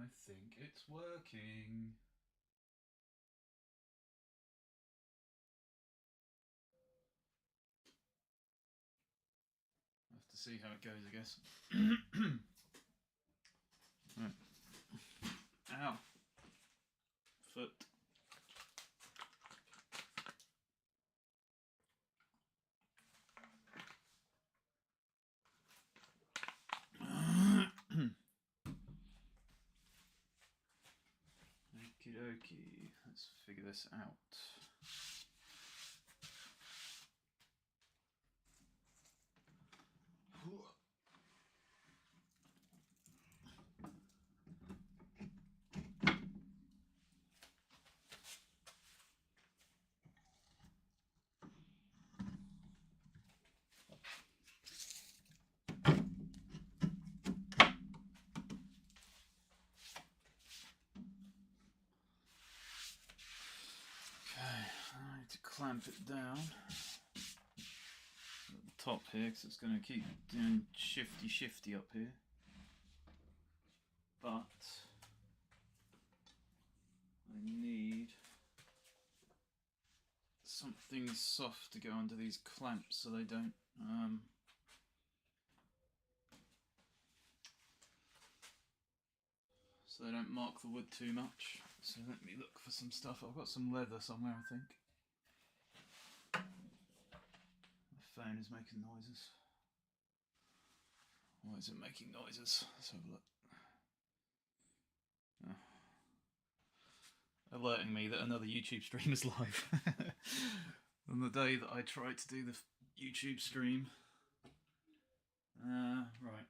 I think it's working. I'll have to see how it goes, I guess. Right. Ow. Foot. Okie dokie. Let's figure this out. I need to clamp it down at the top here because it's going to keep doing shifty up here. But I need something soft to go under these clamps so they don't mark the wood too much. So let me look for some stuff. I've got some leather somewhere, I think. My phone is making noises. Why is it making noises? Let's have a look. Oh. Alerting me that another YouTube stream is live. On the day that I tried to do the YouTube stream. Right.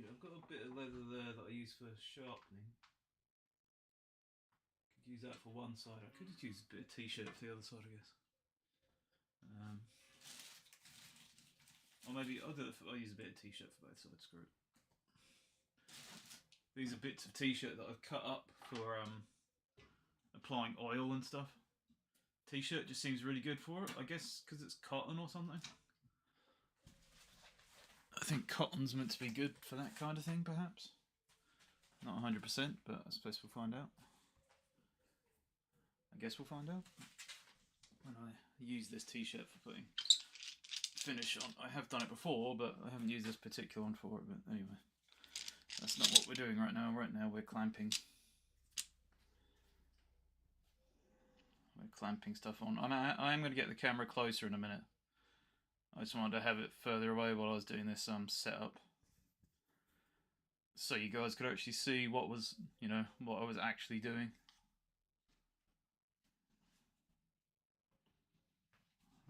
I've got a bit of leather there that I use for sharpening. Could use that for one side. I could just use a bit of t-shirt for the other side, I guess. Or maybe I'll use a bit of t-shirt for both sides. Screw it. These are bits of t-shirt that I've cut up for applying oil and stuff. T-shirt just seems really good for it, I guess because it's cotton or something. I think cotton's meant to be good for that kind of thing, perhaps. Not 100%, but I suppose we'll find out. I guess we'll find out when I use this t-shirt for putting finish on. I have done it before, but I haven't used this particular one for it. But anyway, that's not what we're doing right now. Right now we're clamping. We're clamping stuff on. I am going to get the camera closer in a minute. I just wanted to have it further away while I was doing this setup, so you guys could actually see what was, what I was actually doing.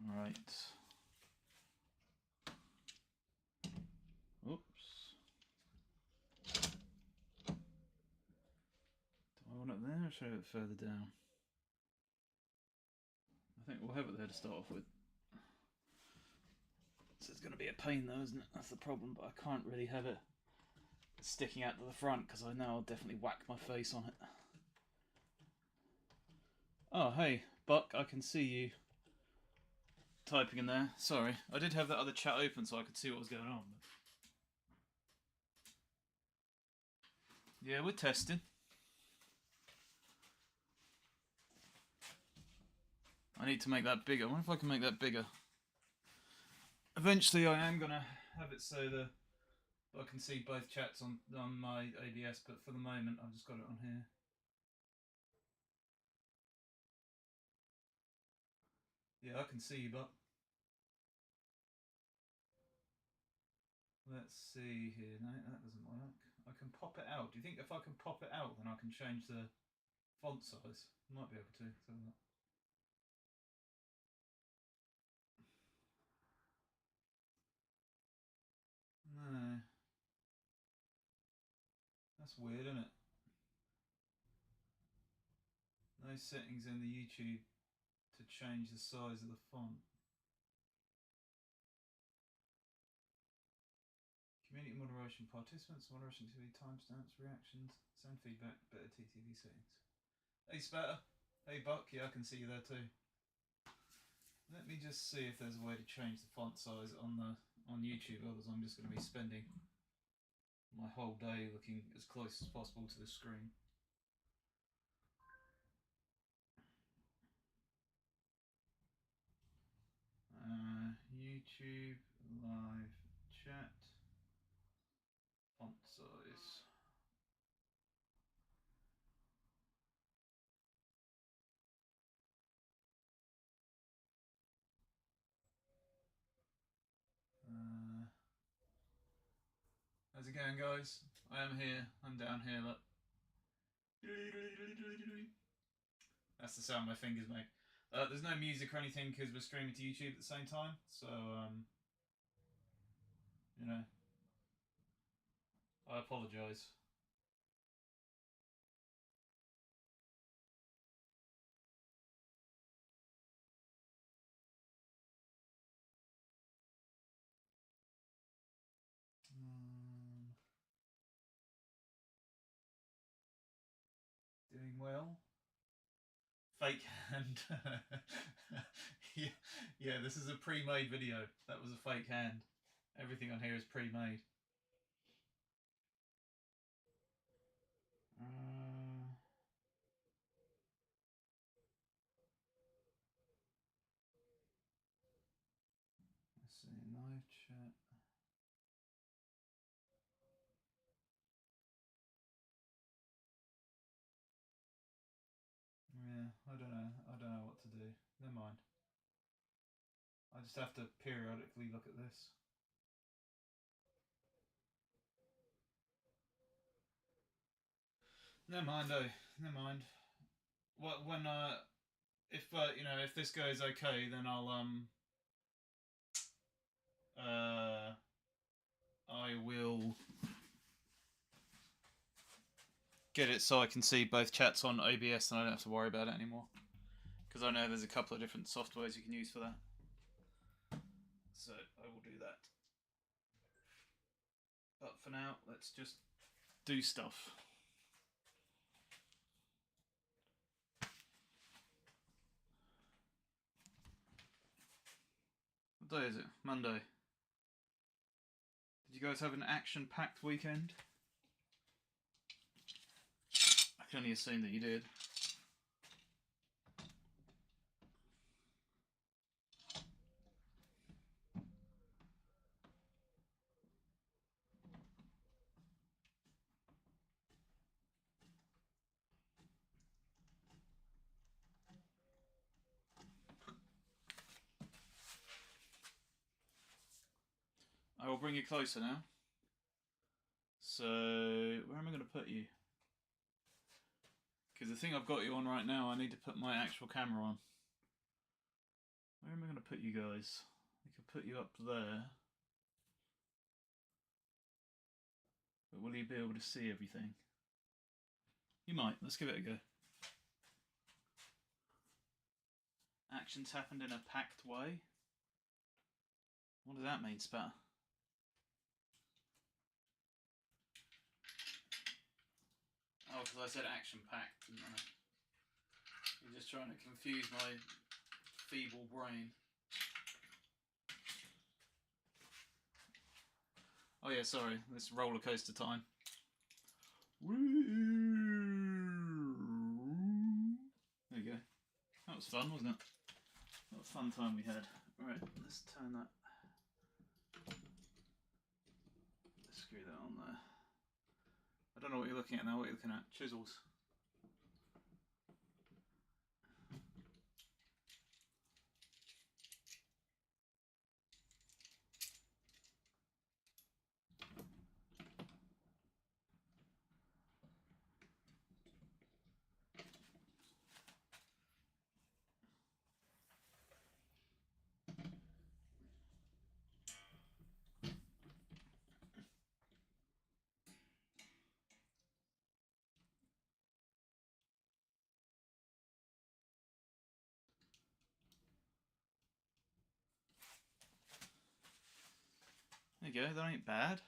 Right. Oops. Do I want it there or should I have it further down? I think we'll have it there to start off with. So it's going to be a pain though, isn't it? That's the problem, but I can't really have it sticking out to the front because I know I'll definitely whack my face on it. Oh, hey, Buck, I can see you typing in there. Sorry, I did have that other chat open so I could see what was going on. Yeah, we're testing. I need to make that bigger. I wonder if I can make that bigger. Eventually I am going to have it so that I can see both chats on my ABS, but for the moment I've just got it on here. Yeah, I can see you, Buck. Let's see here. No, that doesn't work. I can pop it out. Do you think if I can pop it out, then I can change the font size? Might be able to. No. That's weird, isn't it? No settings in the YouTube to change the size of the font. Community moderation, participants, moderation TV, timestamps, reactions, send feedback, better TTV settings. Hey Spatter, hey Buck, yeah I can see you there too. Let me just see if there's a way to change the font size on YouTube, otherwise I'm just going to be spending my whole day looking as close as possible to the screen. YouTube live chat font size. How's it going, guys? I am here. I'm down here. Look. That's the sound my fingers make. There's no music or anything because we're streaming to YouTube at the same time. So, you know, I apologise. Doing well. Fake hand. yeah, this is a pre-made video. That was a fake hand. Everything on here is pre-made. Let's see, live chat. Yeah, I don't know what to do. Never mind. I just have to periodically look at this. Never mind, though. Never mind. What when if you know, if this goes okay, then I'll I will get it so I can see both chats on OBS and I don't have to worry about it anymore. Because I know there's a couple of different softwares you can use for that. So I will do that. But for now, let's just do stuff. What day is it? Monday. Did you guys have an action-packed weekend? I can only assume that you did. I will bring you closer now. So, where am I going to put you? Because the thing I've got you on right now, I need to put my actual camera on. Where am I going to put you guys? I could put you up there. But will you be able to see everything? You might. Let's give it a go. Actions happened in a packed way? What does that mean, Spat? Oh, because I said action-packed, didn't I? You're just trying to confuse my feeble brain. Oh yeah, sorry. It's roller coaster time. There you go. That was fun, wasn't it? What a fun time we had. Right, let's turn that. Let's screw that on there. I don't know what you're looking at now. What are you looking at? Chisels. There you go, that ain't bad.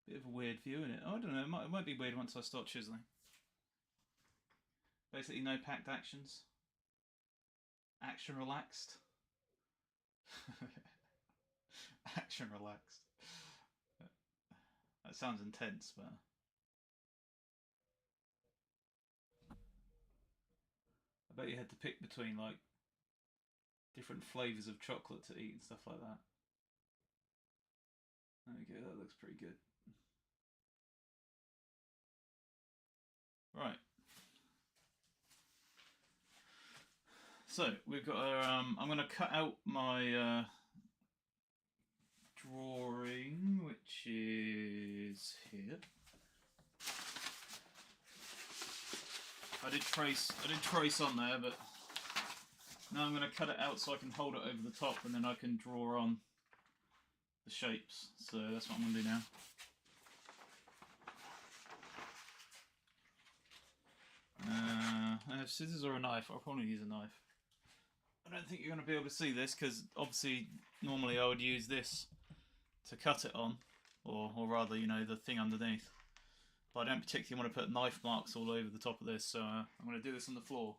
Bit of a weird view, isn't it? Oh, I don't know, it might be weird once I start chiseling. Basically no packed actions. Action relaxed. Action relaxed. That sounds intense, but I bet you had to pick between like different flavours of chocolate to eat and stuff like that. Okay, that looks pretty good. Right. So we've got our, I'm going to cut out my drawing, which is here. I did trace on there, but now I'm going to cut it out so I can hold it over the top, and then I can draw on the shapes. So that's what I'm going to do now. I have scissors or a knife. I'll probably use a knife. I don't think you're going to be able to see this because obviously normally I would use this to cut it on, or rather, you know, the thing underneath. But I don't particularly want to put knife marks all over the top of this, so I'm going to do this on the floor.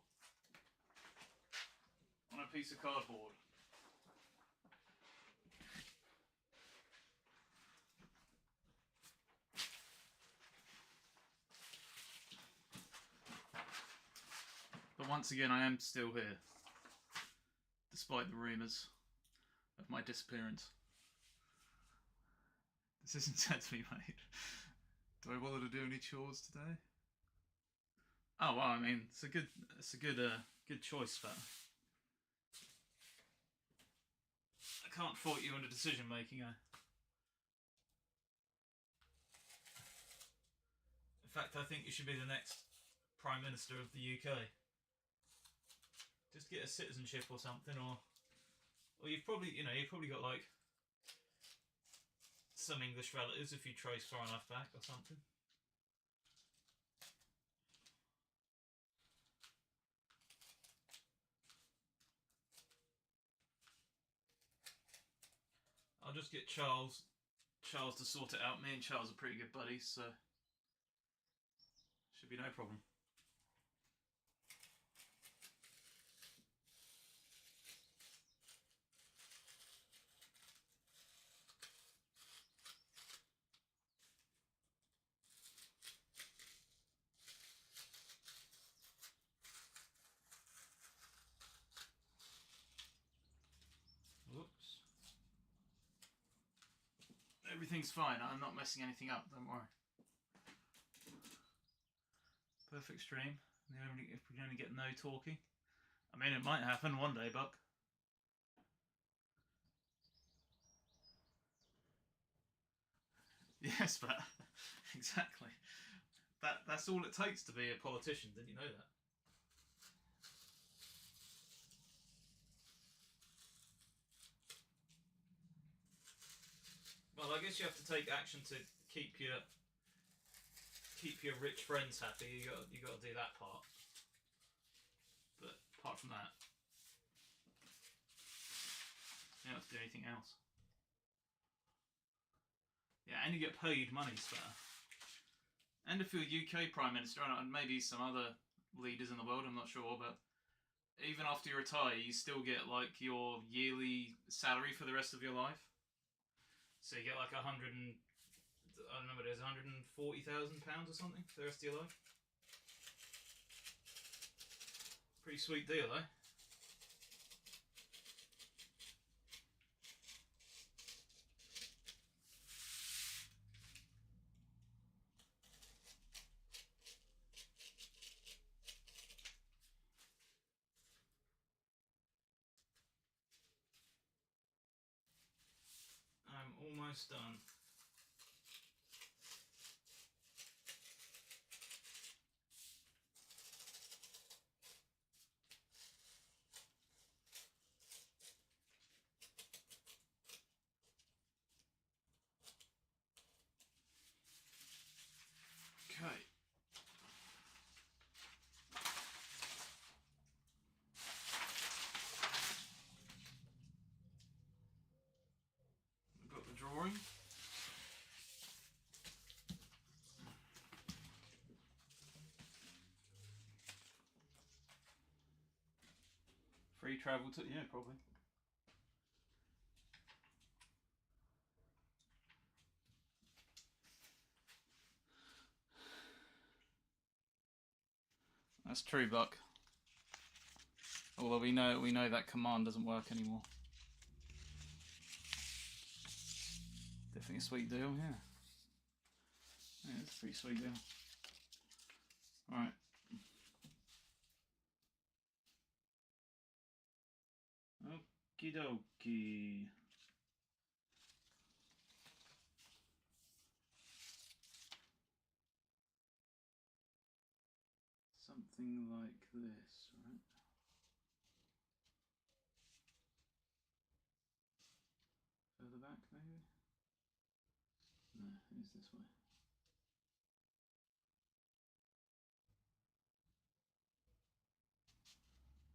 On a piece of cardboard. But once again, I am still here, despite the rumours of my disappearance. This isn't set to be made. Do I bother to do any chores today? Oh well, I mean, it's a good choice, but I can't fault you in the decision making. In fact, I think you should be the next Prime Minister of the UK. Just get a citizenship or something, or you've probably got like some English relatives if you trace far enough back or something. I'll just get Charles to sort it out. Me and Charles are pretty good buddies, so should be no problem. Everything's fine. I'm not messing anything up. Don't worry. Perfect stream. If we only get no talking. I mean, it might happen one day, Buck. Yes, but exactly. That's all it takes to be a politician. Didn't you know that? Well, I guess you have to take action to keep your rich friends happy. You got to do that part. But apart from that, you don't have to do anything else. Yeah, and you get paid money, sir. And if you're UK Prime Minister, and maybe some other leaders in the world, I'm not sure, but even after you retire, you still get like your yearly salary for the rest of your life. So you get like I don't know what it is, £140,000 or something for the rest of your life. Pretty sweet deal, eh? I'm almost done. Okay. We've got the drawing. Free travel to, yeah, probably. That's true, Buck. Although we know that command doesn't work anymore. Definitely a sweet deal, yeah. Yeah, it's a pretty sweet deal. Alright. Okie dokie. Something like this, right? Further back, maybe? No, it's this way.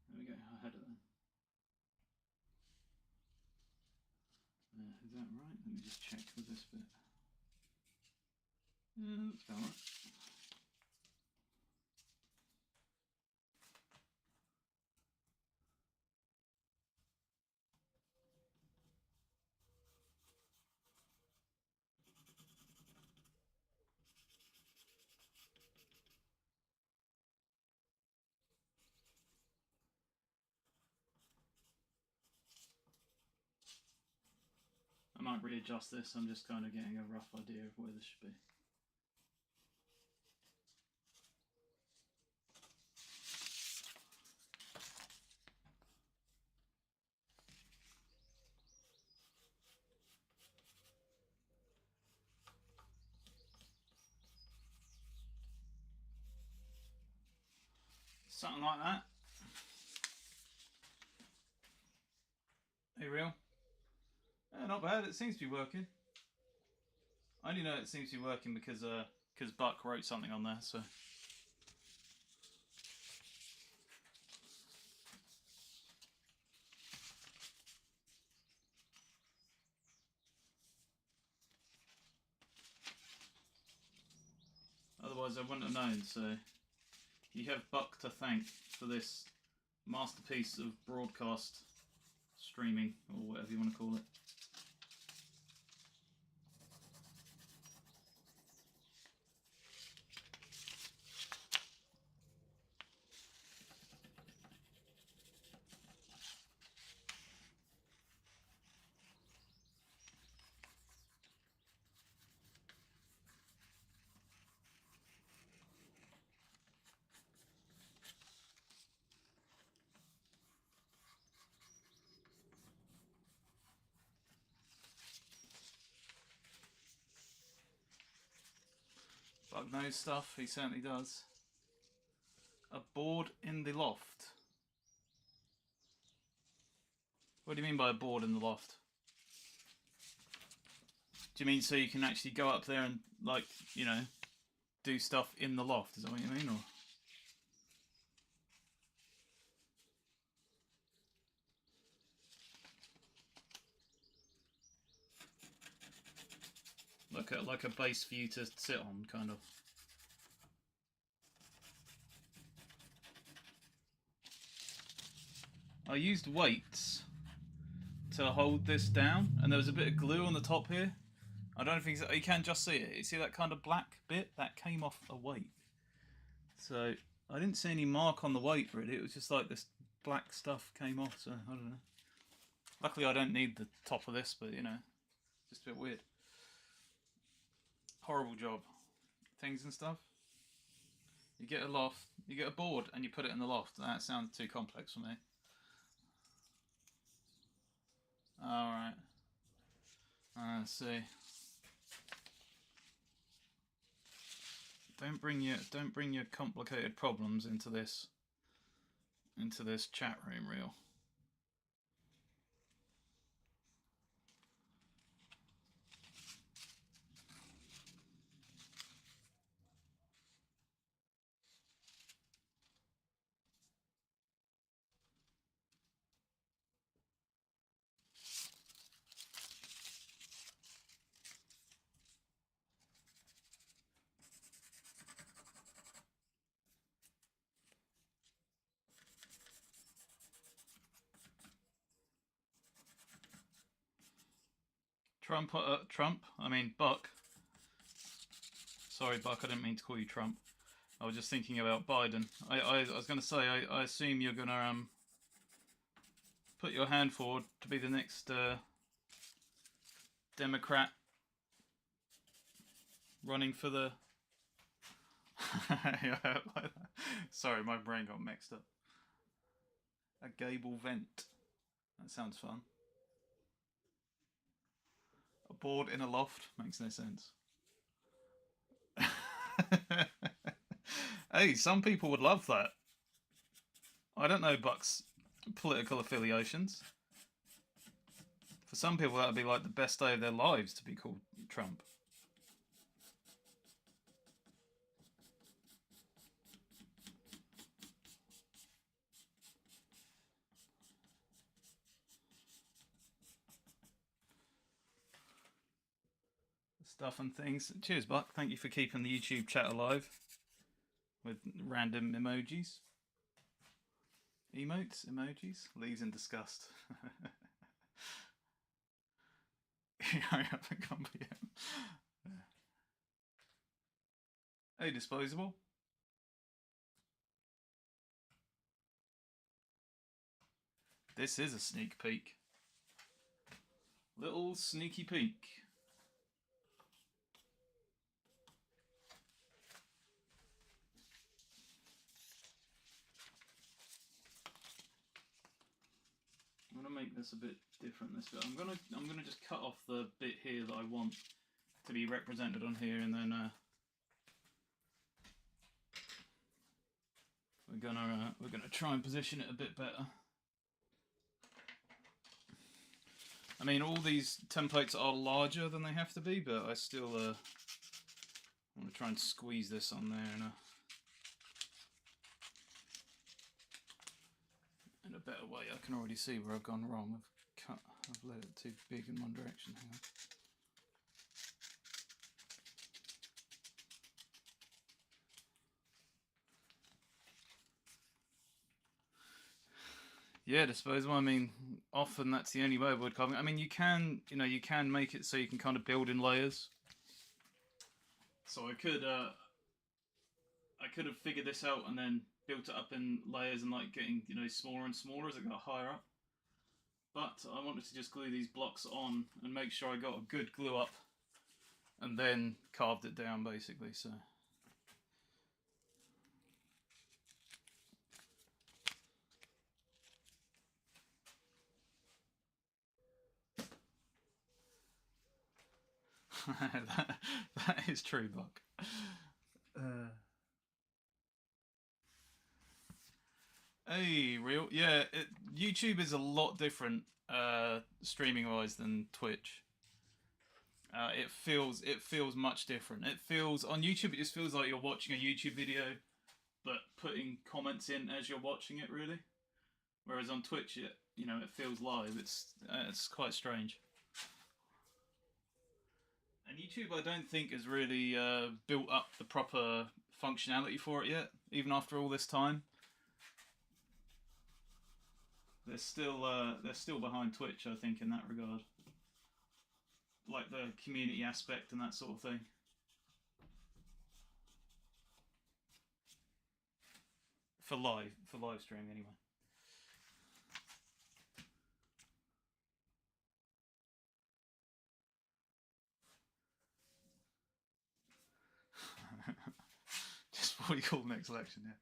There we go, I had it then. Is that right? Let me just check with this bit. Yeah, that's about right. I might readjust this, I'm just kind of getting a rough idea of where this should be. Something like that. Hey, real? Not bad, it seems to be working. I only know it seems to be working because Buck wrote something on there, so. Otherwise I wouldn't have known, so you have Buck to thank for this masterpiece of broadcast streaming, or whatever you want to call it. Buck knows stuff, he certainly does. A board in the loft. What do you mean by a board in the loft? Do you mean so you can actually go up there and, like, you know, do stuff in the loft? Is that what you mean, or? Like a base for you to sit on, kind of. I used weights to hold this down, and there was a bit of glue on the top here. I don't think you can just see it. You see that kind of black bit? That came off a weight. So I didn't see any mark on the weight really. It was just like this black stuff came off. So I don't know. Luckily I don't need the top of this, but you know, just a bit weird. Horrible job. Things and stuff. You get a loft, you get a board, and you put it in the loft. That sounds too complex for me. All right. Let's see. Don't bring your complicated problems into this chat room, real. Buck. Sorry, Buck, I didn't mean to call you Trump. I was just thinking about Biden. I was going to say, I assume you're going to put your hand forward to be the next Democrat running for the... Sorry, my brain got mixed up. A gable vent. That sounds fun. A board in a loft makes no sense. Hey, some people would love that. I don't know Buck's political affiliations. For some people, that would be like the best day of their lives to be called Trump. Stuff and things. Cheers, Buck. Thank you for keeping the YouTube chat alive with random emojis. Emotes? Emojis? Leaves in disgust. Hey, disposable. This is a sneak peek. Little sneaky peek. I'm gonna make this a bit different this bit. I'm gonna just cut off the bit here that I want to be represented on here, and then we're gonna try and position it a bit better. I mean, all these templates are larger than they have to be, but I still want to try and squeeze this on there in a better way. I can already see where I've gone wrong. I've let it too big in one direction. Hang on. Yeah, disposable. I mean, often that's the only way of wood carving. I mean, you can make it so you can kind of build in layers. So I could have figured this out and then built it up in layers and like getting smaller and smaller as it got higher up. But I wanted to just glue these blocks on and make sure I got a good glue up, and then carved it down basically. So. that is true, Buck. Hey, real, yeah. YouTube is a lot different streaming wise than Twitch. It feels much different. It feels on YouTube. It just feels like you're watching a YouTube video, but putting comments in as you're watching it. Really, whereas on Twitch, it feels live. It's quite strange. And YouTube, I don't think has really built up the proper functionality for it yet, even after all this time. They're still behind Twitch, I think, in that regard. Like the community aspect and that sort of thing. For live streaming, anyway. Just what you call next election, yeah.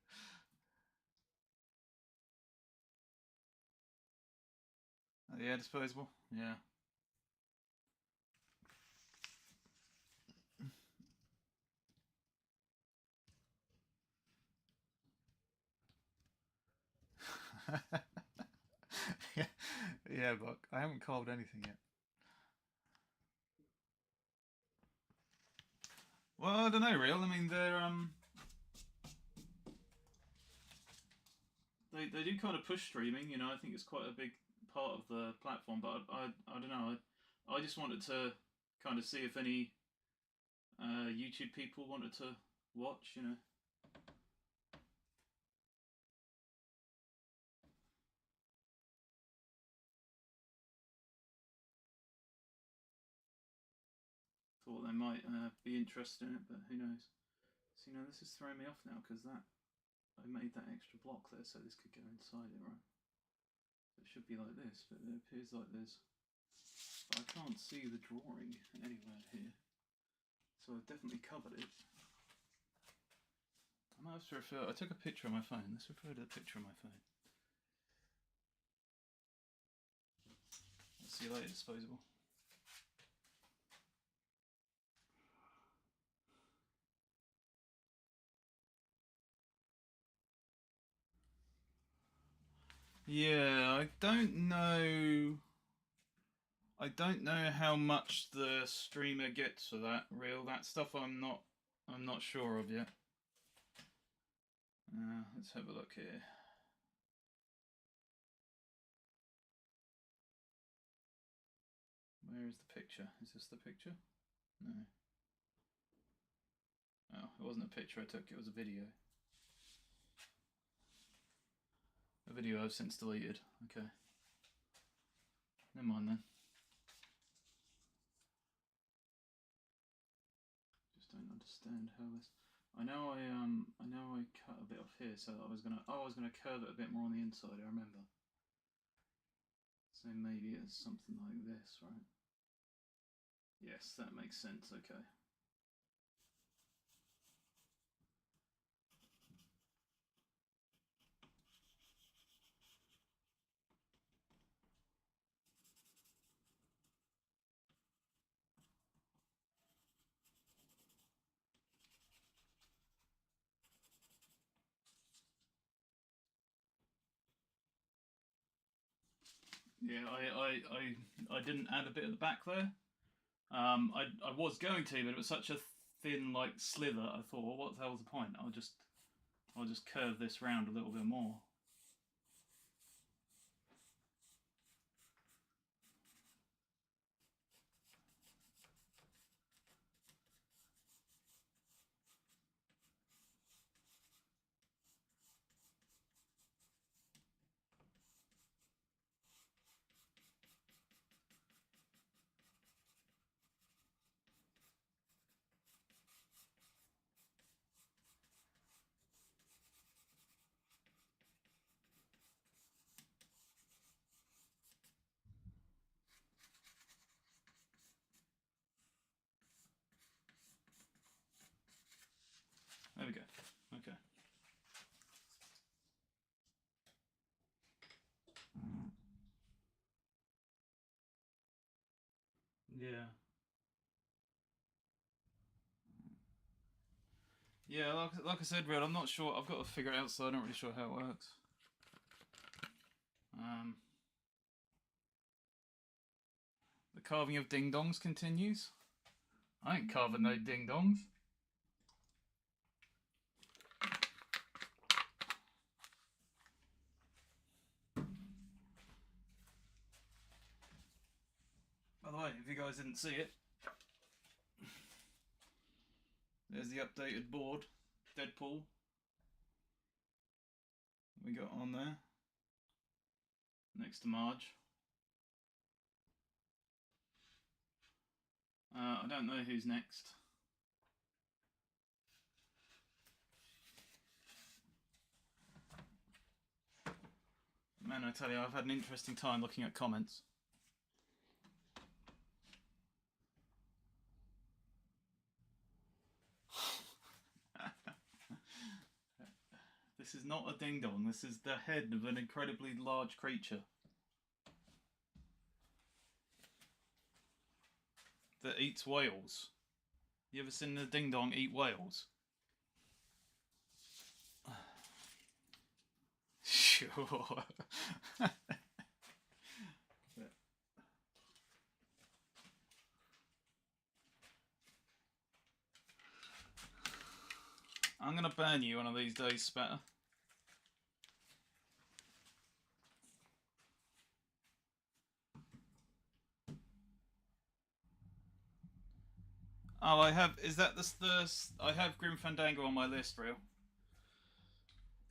Yeah, disposable. Yeah. Yeah, Buck. I haven't carved anything yet. Well, I don't know, real. I mean, they do kind of push streaming. I think it's quite a big part of the platform. But I don't know. I just wanted to kind of see if any YouTube people wanted to watch. Thought they might be interested in it, but who knows? So, you know, this is throwing me off now because that I made that extra block there so this could go inside it, right? It should be like this, but it appears like this. But I can't see the drawing anywhere here. So I've definitely covered it. I might have to refer. I took a picture on my phone. Let's refer to the picture on my phone. Let's see you later, disposable. Yeah, I don't know. I don't know how much the streamer gets for that reel. That stuff I'm not sure of yet. Let's have a look here. Where is the picture? Is this the picture? No. Oh, it wasn't a picture I took, it was a video. A video I've since deleted. Okay. Never mind then. Just don't understand how this. I know I cut a bit off here, so I was gonna curve it a bit more on the inside. I remember. So maybe it's something like this, right? Yes, that makes sense. Okay. Yeah, I didn't add a bit at the back there. I was going to, but it was such a thin like slither. I thought, well, what the hell's the point? I'll just curve this round a little bit more. There we go. Okay. Yeah. Yeah, like I said, Red, I'm not sure. I've got to figure it out, so I'm not really sure how it works. The carving of ding-dongs continues. I ain't carving no ding-dongs. By the way, if you guys didn't see it, there's the updated board, Deadpool. We got on there, next to Marge. I don't know who's next. Man, I tell you, I've had an interesting time looking at comments. This is not a ding-dong, this is the head of an incredibly large creature that eats whales. You ever seen a ding-dong eat whales? Sure. I'm gonna burn you one of these days, Spatter. Oh, I have. Is that the? I have Grim Fandango on my list, real.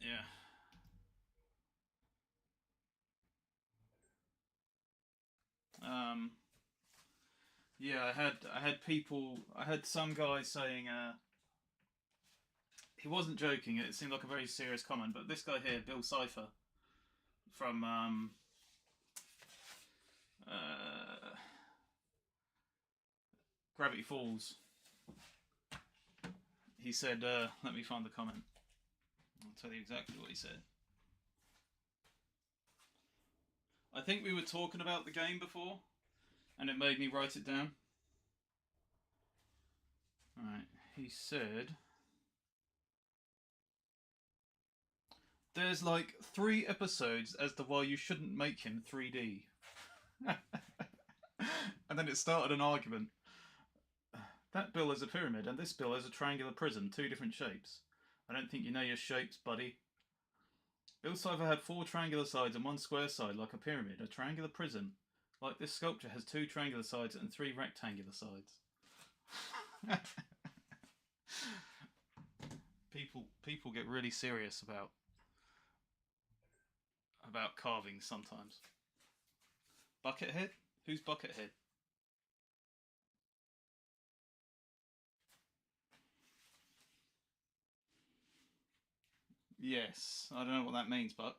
Yeah. Yeah, I had people. I had some guy saying, he wasn't joking. It seemed like a very serious comment. But this guy here, Bill Cipher, from Gravity Falls, he said, let me find the comment. I'll tell you exactly what he said. I think we were talking about the game before, and it made me write it down. Alright, he said, there's like 3 episodes as to why you shouldn't make him 3D. And then it started an argument. That bill is a pyramid, and this bill is a triangular prism, 2 different shapes. I don't think you know your shapes, buddy. Bill Cipher had 4 triangular sides and 1 square side, like a pyramid. A triangular prism, like this sculpture, has 2 triangular sides and 3 rectangular sides. People get really serious about carving sometimes. Buckethead? Who's Buckethead? Yes, I don't know what that means, Buck.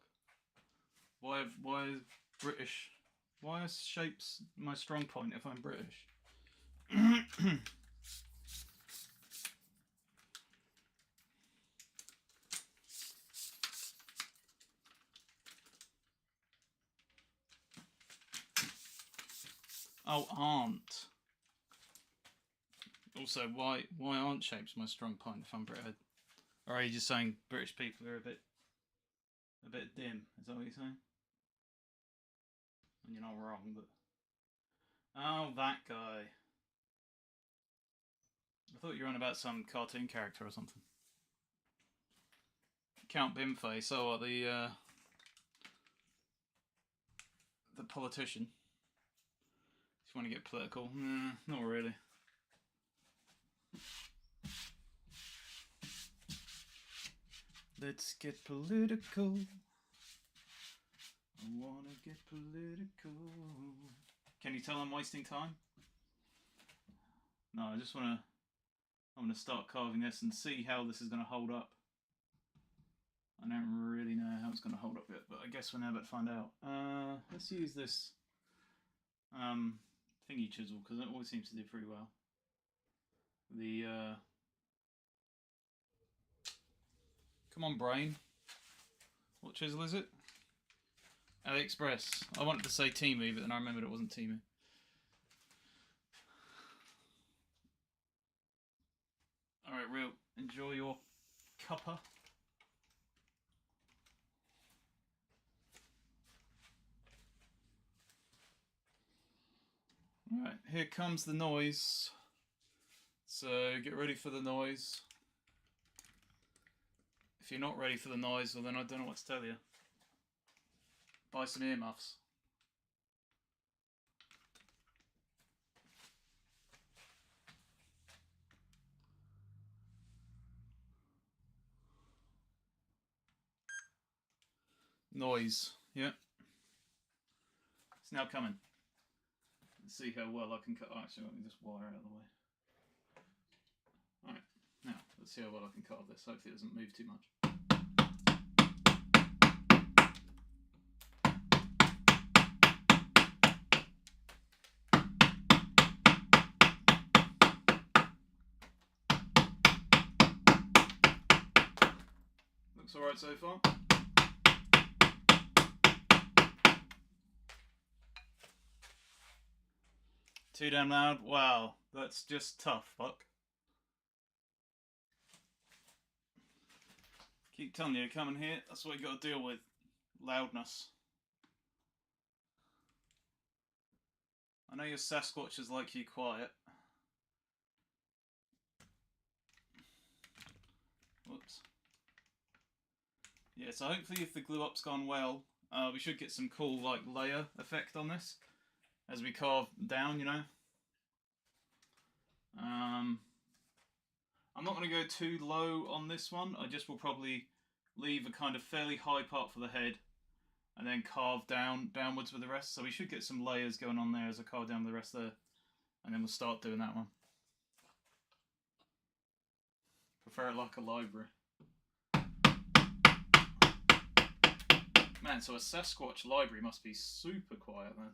Why is British? Why are shapes my strong point if I'm British? Oh, aren't. Also, why aren't shapes my strong point if I'm British? Or are you just saying British people are a bit dim? Is that what you're saying? And you're not wrong, but oh, that guy. I thought you were on about some cartoon character or something. Count Bimface. Oh, the politician. If you want to get political, not really. Let's get political. I wanna get political. Can you tell I'm wasting time? No, I just wanna. I'm gonna start carving this and see how this is gonna hold up. I don't really know how it's gonna hold up yet, but I guess we're now about to find out. Let's use this thingy chisel because it always seems to do pretty well. The come on, brain. What chisel is it? AliExpress. I wanted to say Temu, but then I remembered it wasn't Temu. Alright, Real. Enjoy your cuppa. Alright, here comes the noise. So get ready for the noise. If you're not ready for the noise, well then I don't know what to tell you. Buy some earmuffs. Noise, yeah. It's now coming. Let's see how well I can cut. Oh, actually, let me just wire out of the way. Alright, now let's see how well I can carve this. Hopefully it doesn't move too much. Looks alright so far. Too damn loud? Wow, that's just tough, Buck. Keep telling you, come in here, that's what you got to deal with. Loudness. I know your Sasquatches like you quiet. Whoops. Yeah, so hopefully if the glue up's gone well, we should get some cool like layer effect on this as we carve down, you know. I'm not going to go too low on this one. I just will probably leave a kind of fairly high part for the head and then carve downwards with the rest. So we should get some layers going on there as I carve down with the rest there, and then we'll start doing that one. Prefer it like a library. Man, so a Sasquatch library must be super quiet then.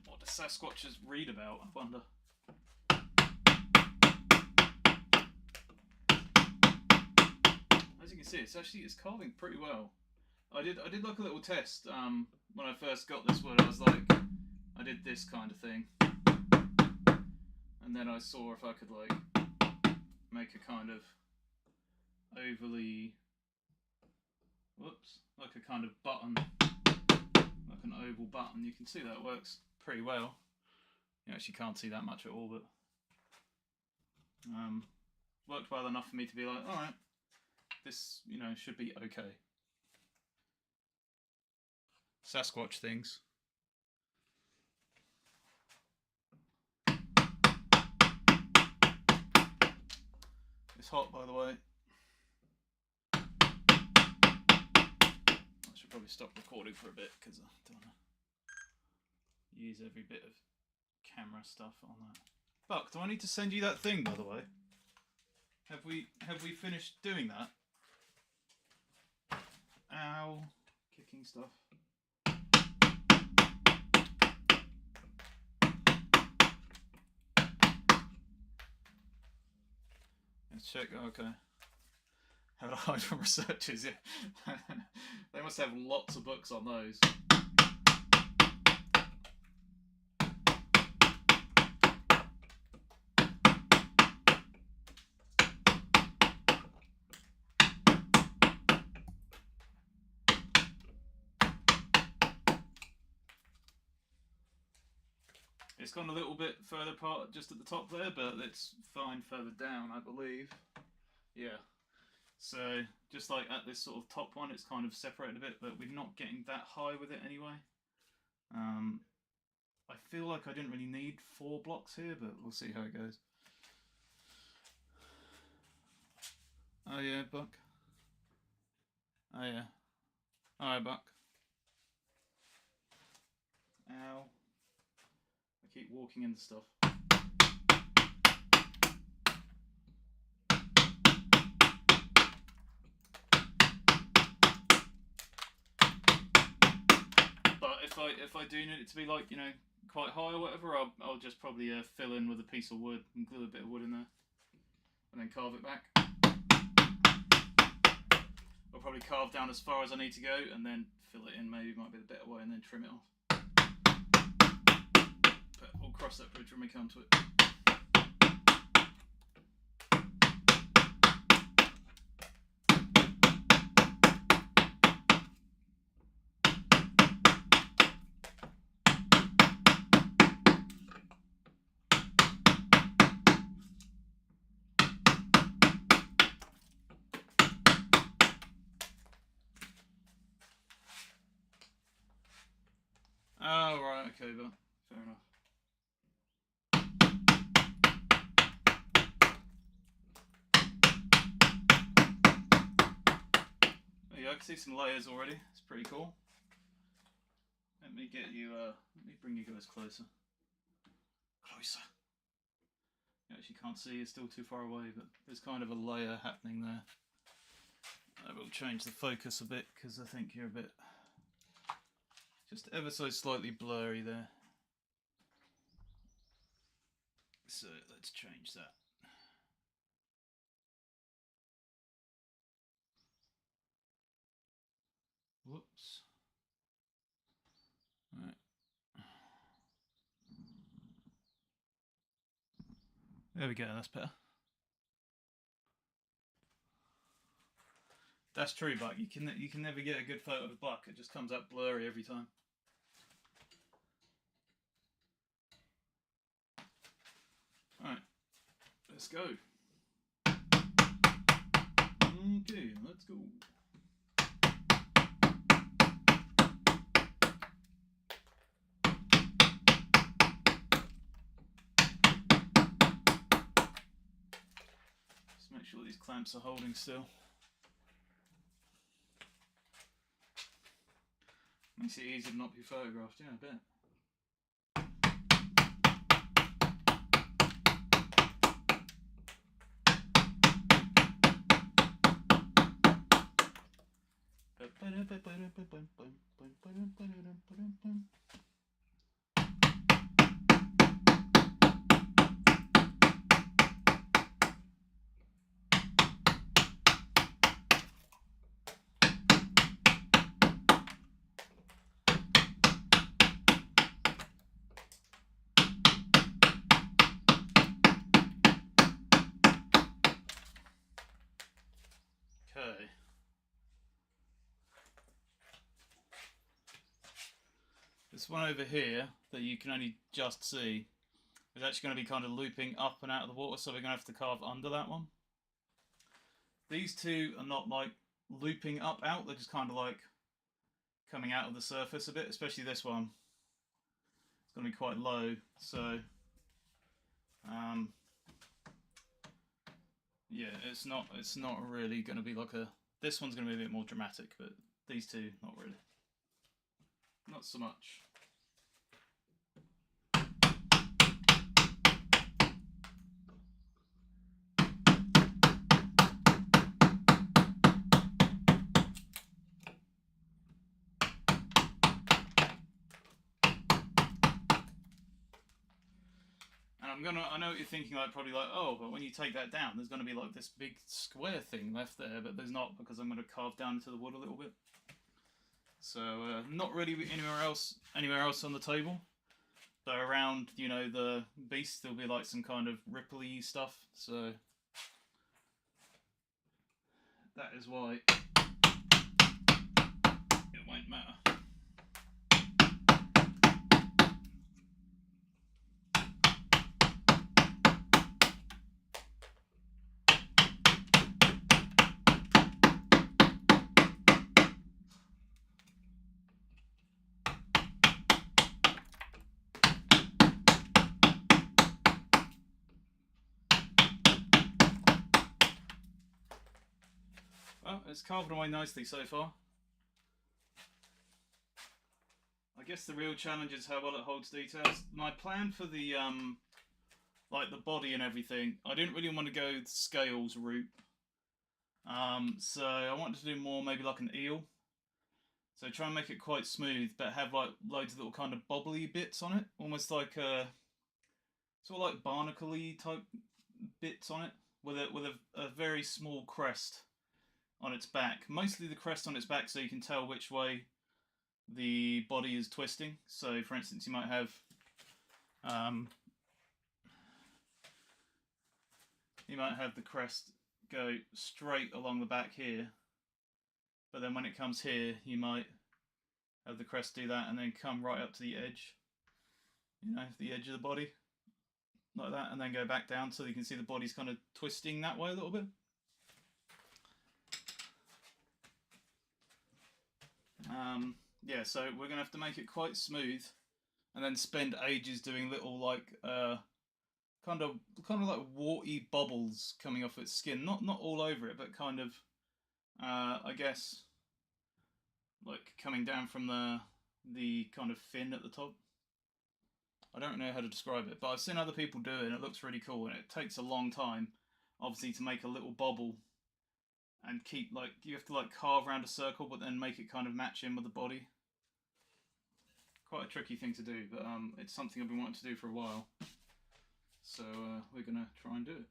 What do Sasquatches read about, I wonder? As you can see, it's carving pretty well. I did like a little test when I first got this wood. I was like, I did this kind of thing, and then I saw if I could like make a kind of overly, like a kind of button, like an oval button. You can see that works pretty well. You actually can't see that much at all, but worked well enough for me to be like, all right, this, you know, should be okay. Sasquatch things. It's hot, by the way. I should probably stop recording for a bit because I don't want to use every bit of camera stuff on that. Buck, do I need to send you that thing, by the way? Have we finished doing that? Ow. Kicking stuff. Let's check. Okay. How to hide from researchers, yeah. They must have lots of books on those. It's gone a little bit further apart just at the top there, but it's fine further down, I believe. Yeah. So, just like at this sort of top one, it's kind of separated a bit, but we're not getting that high with it anyway. I feel like I didn't really need 4 blocks here, but we'll see how it goes. Oh yeah, Buck. Oh yeah. Alright, Buck. Ow. I keep walking into stuff. But if I do need it to be like, you know, quite high or whatever, I'll just probably fill in with a piece of wood and glue a bit of wood in there, and then carve it back. I'll probably carve down as far as I need to go, and then fill it in. Maybe might be the better way, and then trim it off. But we'll cross that bridge when we come to it. Oh, right, okay, but fair enough. There you go, I can see some layers already. It's pretty cool. Let me get you, let me bring you guys closer. Closer. You actually can't see, it's still too far away, but there's kind of a layer happening there. I will change the focus a bit because I think you're a bit just ever so slightly blurry there. So let's change that. Whoops. Right. There we go, that's better. That's true, Buck. You can never get a good photo of Buck. It just comes out blurry every time. Alright, let's go. Okay, let's go. Just make sure these clamps are holding still. Makes it easy to not be photographed, yeah, I bet. Okay. This one over here that you can only just see is actually going to be kind of looping up and out of the water, so we're going to have to carve under that one. These two are not like looping up out, they're just kind of like coming out of the surface a bit, especially this one. It's going to be quite low, so yeah, it's not really going to be like a... This one's going to be a bit more dramatic, but these two, not really. Not so much. And I know what you're thinking, like probably like, oh, but when you take that down, there's going to be like this big square thing left there, but there's not, because I'm going to carve down into the wood a little bit. So not really anywhere else on the table, but around, you know, the beast there'll be like some kind of ripply stuff. So that is why it won't matter. Well, it's carved away nicely so far. I guess the real challenge is how well it holds details. My plan for the like the body and everything, I didn't really want to go the scales route. So I wanted to do more maybe like an eel. So try and make it quite smooth, but have like loads of little kind of bobbly bits on it, almost like a sort of like barnacle-y type bits on it, with a very small crest on its back. Mostly the crest on its back, so you can tell which way the body is twisting. So, for instance, you might have the crest go straight along the back here, but then when it comes here, you might have the crest do that and then come right up to the edge, you know, the edge of the body, like that, and then go back down, so you can see the body's kind of twisting that way a little bit. Yeah, so we're gonna have to make it quite smooth, and then spend ages doing little like kind of like warty bubbles coming off its skin. Not all over it, but kind of I guess like coming down from the kind of fin at the top. I don't know how to describe it, but I've seen other people do it and it looks really cool, and it takes a long time obviously to make a little bobble and keep, like, you have to like carve around a circle but then make it kind of match in with the body. Quite a tricky thing to do, but it's something I've been wanting to do for a while, so we're gonna try and do it.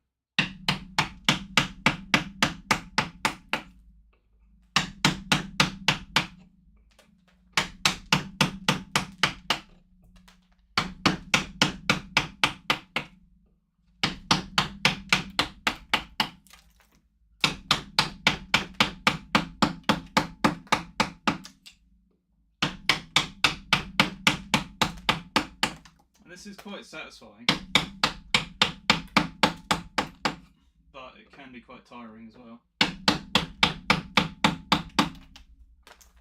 This is quite satisfying, but it can be quite tiring as well.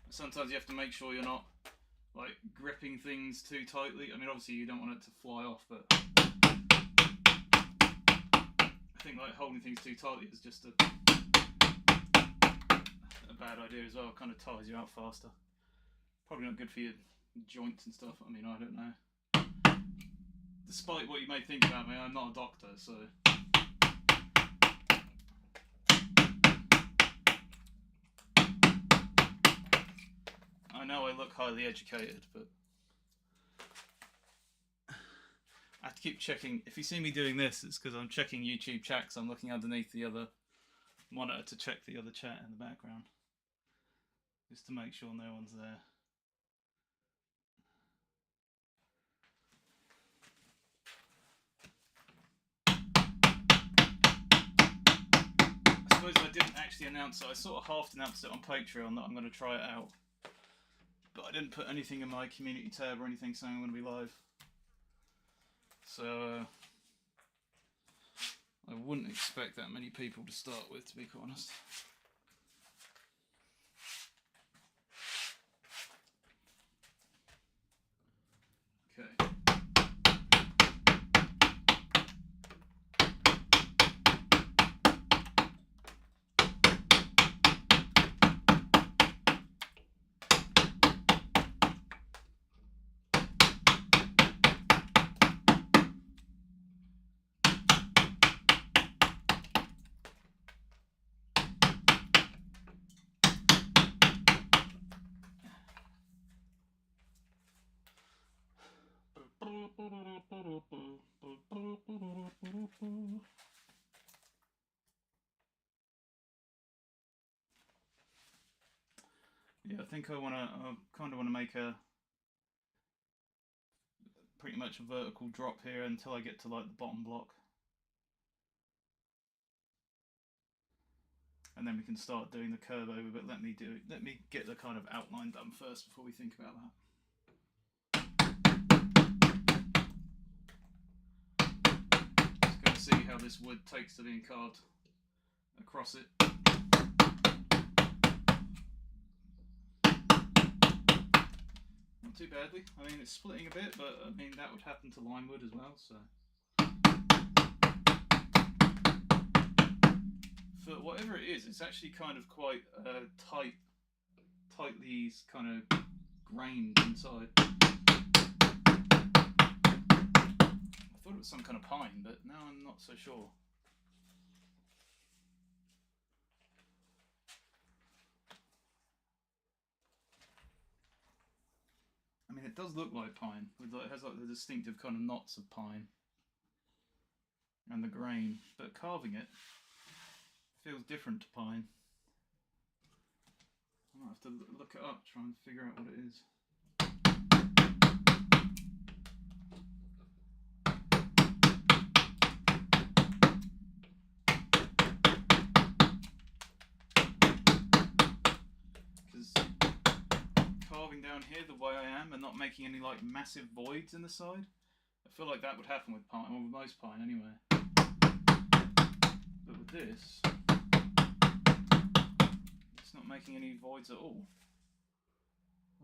Sometimes you have to make sure you're not like gripping things too tightly. I mean, obviously you don't want it to fly off, but I think like holding things too tightly is just a bad idea as well. It kind of tires you out faster. Probably not good for your joints and stuff. I mean, I don't know. Despite what you may think about me, I'm not a doctor, so... know I look highly educated, but I have to keep checking. If you see me doing this, it's because I'm checking YouTube chat, because I'm looking underneath the other monitor to check the other chat in the background, just to make sure no one's there. I suppose I didn't actually announce it. I sort of half announced it on Patreon that I'm going to try it out, but I didn't put anything in my community tab or anything saying I'm going to be live. So I wouldn't expect that many people to start with, to be quite honest. Okay. Yeah, I think I kind of want to make a pretty much a vertical drop here until I get to like the bottom block, and then we can start doing the curve over. But let me get the kind of outline done first before we think about that. Just going to see how this wood takes to being carved across it. Not too badly. I mean, it's splitting a bit, but I mean that would happen to lime wood as well. So for whatever it is, it's actually kind of quite tightly kind of grained inside. I thought it was some kind of pine, but now I'm not so sure. I mean, it does look like pine. It has like the distinctive kind of knots of pine and the grain, but carving it feels different to pine. I might have to look it up, try and figure out what it is. Because carving down here the way I am and not making any like massive voids in the side, I feel like that would happen with pine, or with most pine anyway. But with this, it's not making any voids at all.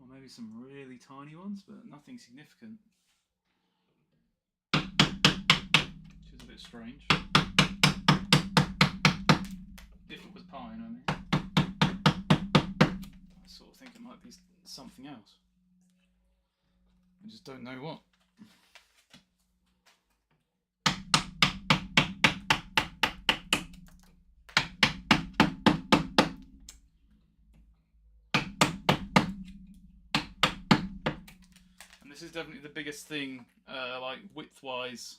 Or maybe some really tiny ones, but nothing significant. Which is a bit strange. If it was pine, I mean. I sort of think it might be something else. I just don't know what. And this is definitely the biggest thing, like width-wise,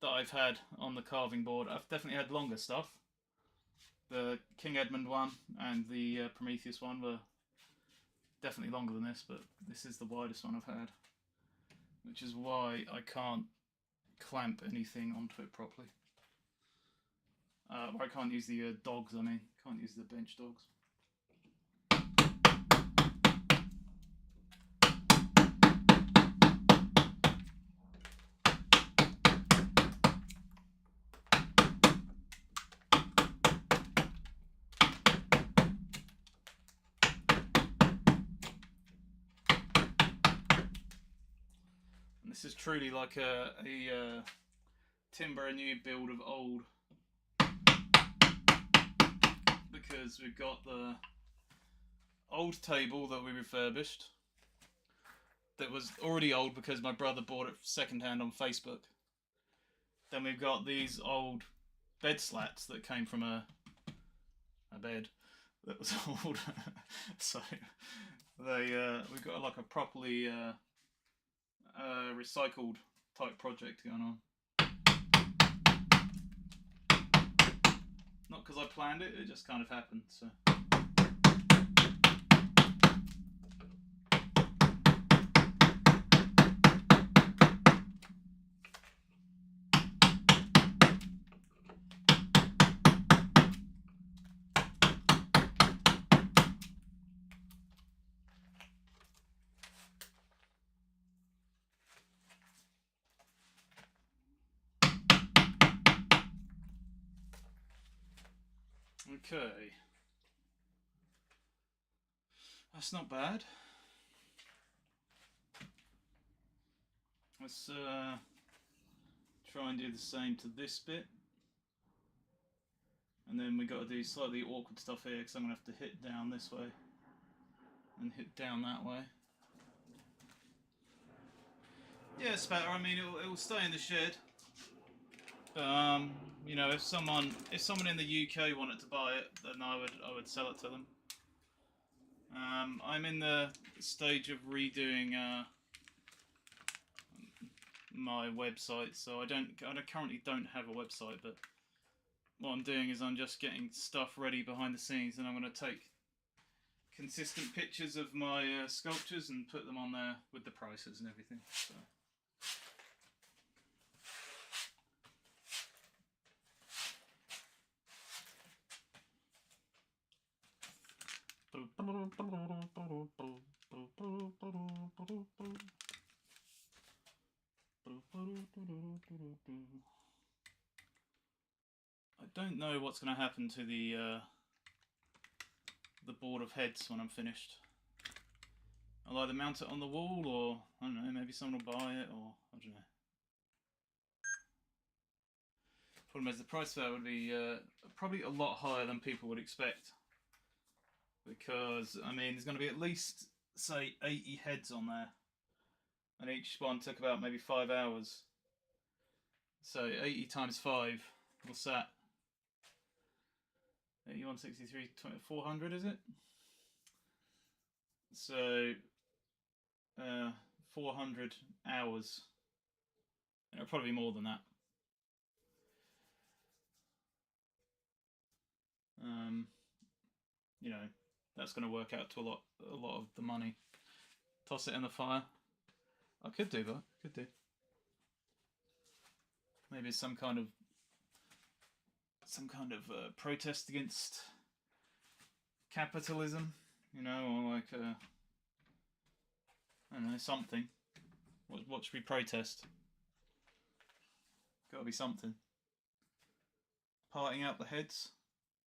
that I've had on the carving board. I've definitely had longer stuff. The King Edmund one and the Prometheus one were definitely longer than this, but this is the widest one I've had, which is why I can't clamp anything onto it properly. I can't use the dogs, I mean, can't use the bench dogs. This is truly like a timber a new build of old, because we've got the old table that we refurbished that was already old because my brother bought it secondhand on Facebook. Then we've got these old bed slats that came from a bed that was old. So we've got like a properly recycled type project going on. Not because I planned it, it just kind of happened. So. Okay, that's not bad. Let's try and do the same to this bit, and then we got to do slightly awkward stuff here because I'm gonna have to hit down this way and hit down that way. Yeah, it's better. I mean, it'll stay in the shed. You know, if someone in the UK wanted to buy it, then I would sell it to them. I'm in the stage of redoing my website, so I currently don't have a website, but what I'm doing is I'm just getting stuff ready behind the scenes, and I'm going to take consistent pictures of my sculptures and put them on there with the prices and everything. So. I don't know what's going to happen to the board of heads when I'm finished. I'll either mount it on the wall, or I don't know, maybe someone will buy it, or I don't know. Problem is, the price for that would be probably a lot higher than people would expect, because I mean, there's going to be at least, say, 80 heads on there, and each one took about maybe 5 hours. So 80 times 5, what's that? 81, 63, 400, is it? So 400 hours. It'll probably be more than that. You know, that's going to work out to a lot of the money. Toss it in the fire. I could do that. Could do. Maybe some kind of protest against capitalism. You know, or like I don't know, something. What should we protest? Got to be something. Parting out the heads.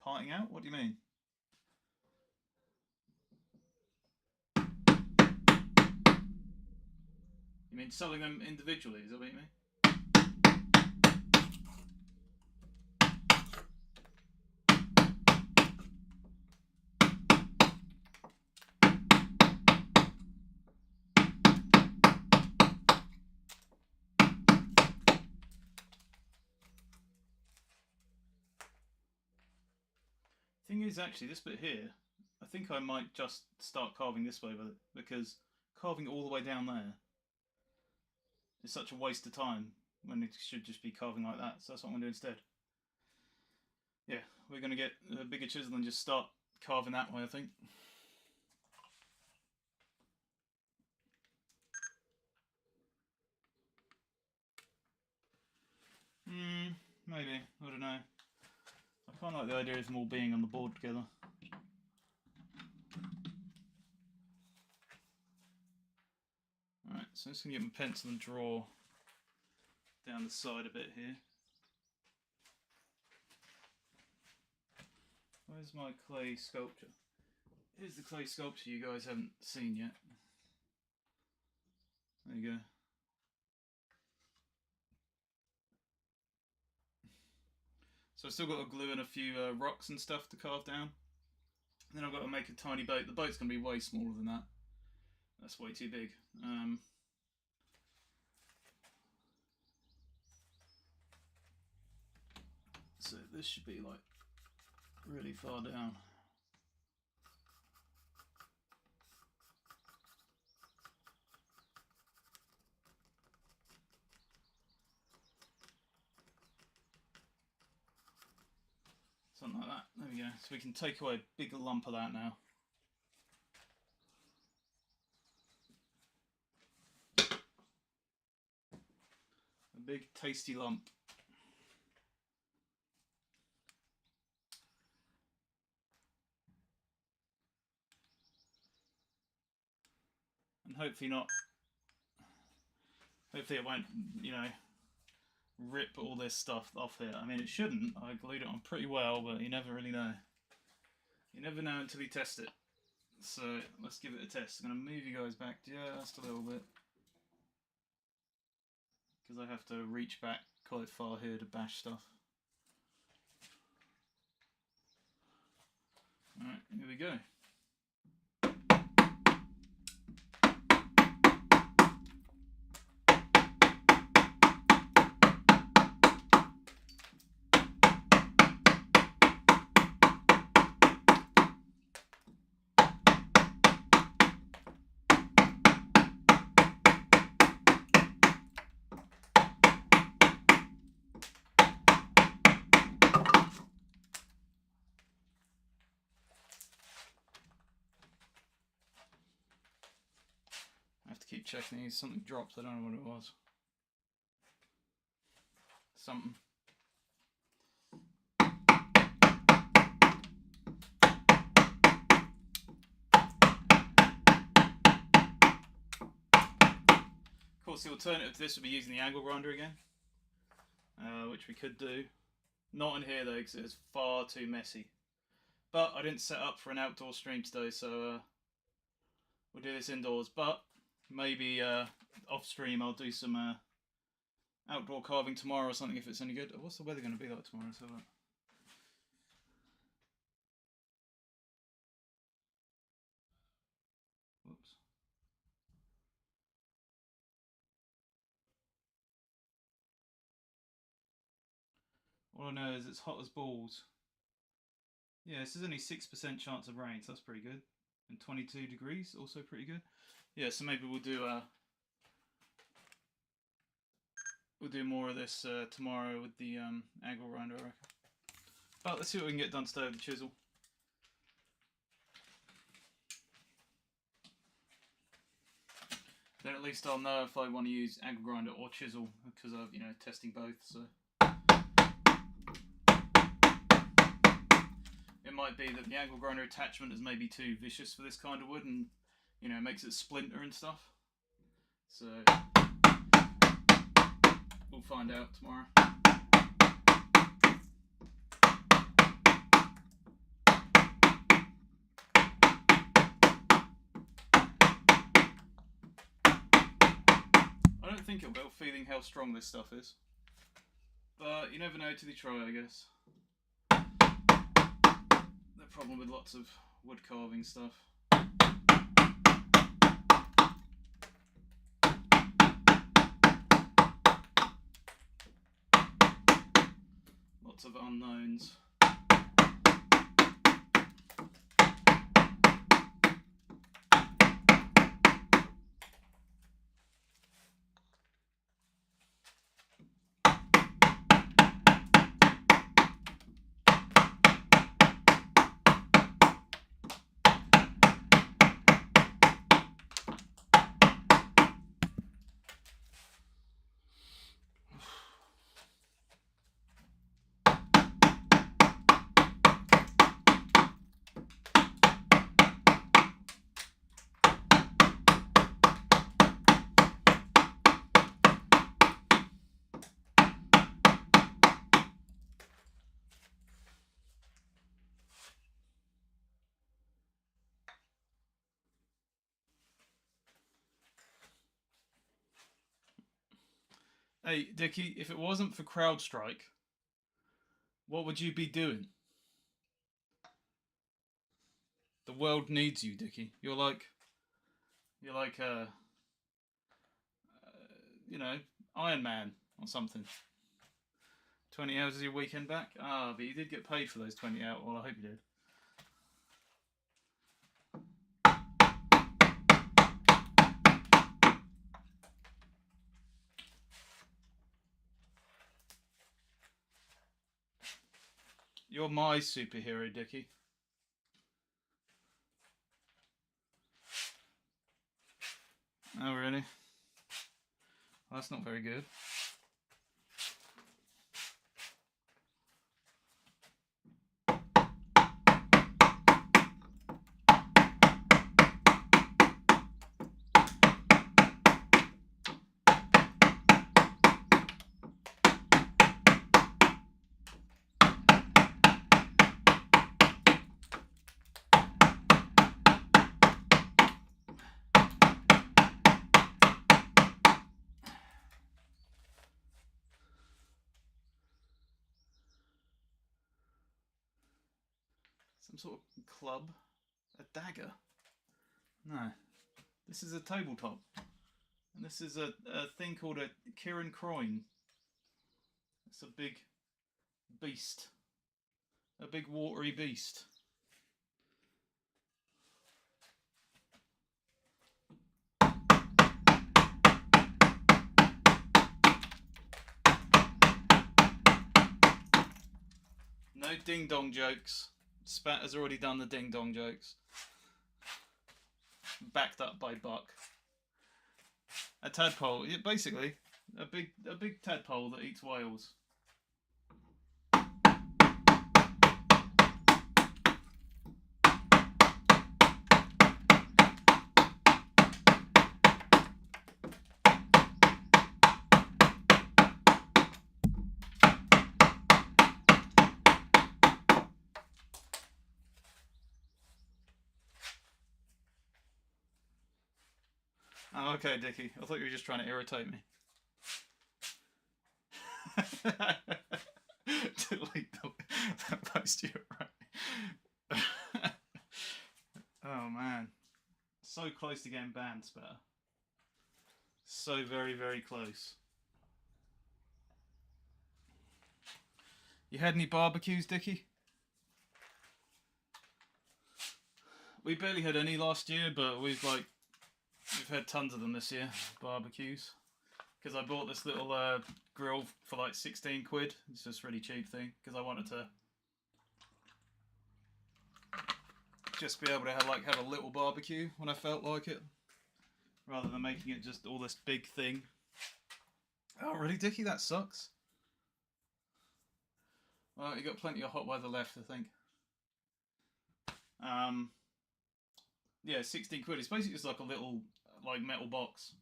Parting out? What do you mean? You mean selling them individually? Is that what you mean? Thing is, actually, this bit here, I think I might just start carving this way with it, because carving all the way down there is such a waste of time when it should just be carving like that. So that's what I'm going to do instead. Yeah, we're going to get a bigger chisel and just start carving that way, I think. Maybe. I don't know. I quite like the idea of them all being on the board together. Alright, so I'm just going to get my pencil and draw down the side a bit here. Where's my clay sculpture? Here's the clay sculpture you guys haven't seen yet. There you go. So I've still got to glue in a few rocks and stuff to carve down. And then I've got to make a tiny boat. The boat's going to be way smaller than that. That's way too big. So this should be like really far down. So we can take away a big lump of that now. A big tasty lump. And hopefully it won't, you know, rip all this stuff off here. I mean, it shouldn't. I glued it on pretty well, but you never really know. You never know until you test it. So let's give it a test. I'm going to move you guys back just a little bit, because I have to reach back quite far here to bash stuff. Alright, here we go. I have to keep checking these. Something dropped, I don't know what it was. Something. Of course, the alternative to this would be using the angle grinder again, which we could do. Not in here though, because it's far too messy. But I didn't set up for an outdoor stream today, so we'll do this indoors. But maybe off stream I'll do some outdoor carving tomorrow or something if it's any good. What's the weather going to be like tomorrow? So whoops. All I know is it's hot as balls. Yeah, this is only 6% chance of rain, so that's pretty good. And 22 degrees, also pretty good. Yeah, so maybe we'll do more of this tomorrow with the angle grinder, I reckon. But let's see what we can get done today with the chisel. Then at least I'll know if I want to use angle grinder or chisel, because I've, you know, testing both. So it might be that the angle grinder attachment is maybe too vicious for this kind of wood, and, you know, makes it splinter and stuff. So we'll find out tomorrow. I don't think it will, feeling how strong this stuff is. But you never know till you try, I guess. The problem with lots of wood carving stuff. Lots of unknowns. Hey, Dickie, if it wasn't for CrowdStrike, what would you be doing? The world needs you, Dickie. You're like, you know, Iron Man or something. 20 hours of your weekend back? Ah, but you did get paid for those 20 hours. Well, I hope you did. You're my superhero, Dickie. Oh, really? Well, that's not very good. Some sort of club? A dagger? No. This is a tabletop. And this is a thing called a Kieran Croyne. It's a big beast. A big watery beast. No ding dong jokes. Spat has already done the ding dong jokes. Backed up by Buck. A tadpole, basically a big tadpole that eats whales. Oh, okay, Dickie. I thought you were just trying to irritate me. Delete that post, you're right. Oh, man. So close to getting banned, Spatter. So very, very close. You had any barbecues, Dickie? We barely had any last year, but we've had tons of them this year, barbecues. Because I bought this little grill for like 16 quid. It's just a really cheap thing. Because I wanted to just be able to have a little barbecue when I felt like it. Rather than making it just all this big thing. Oh, really, Dickie? That sucks. Well, you got plenty of hot weather left, I think. Yeah, 16 quid. It's basically just like a little metal box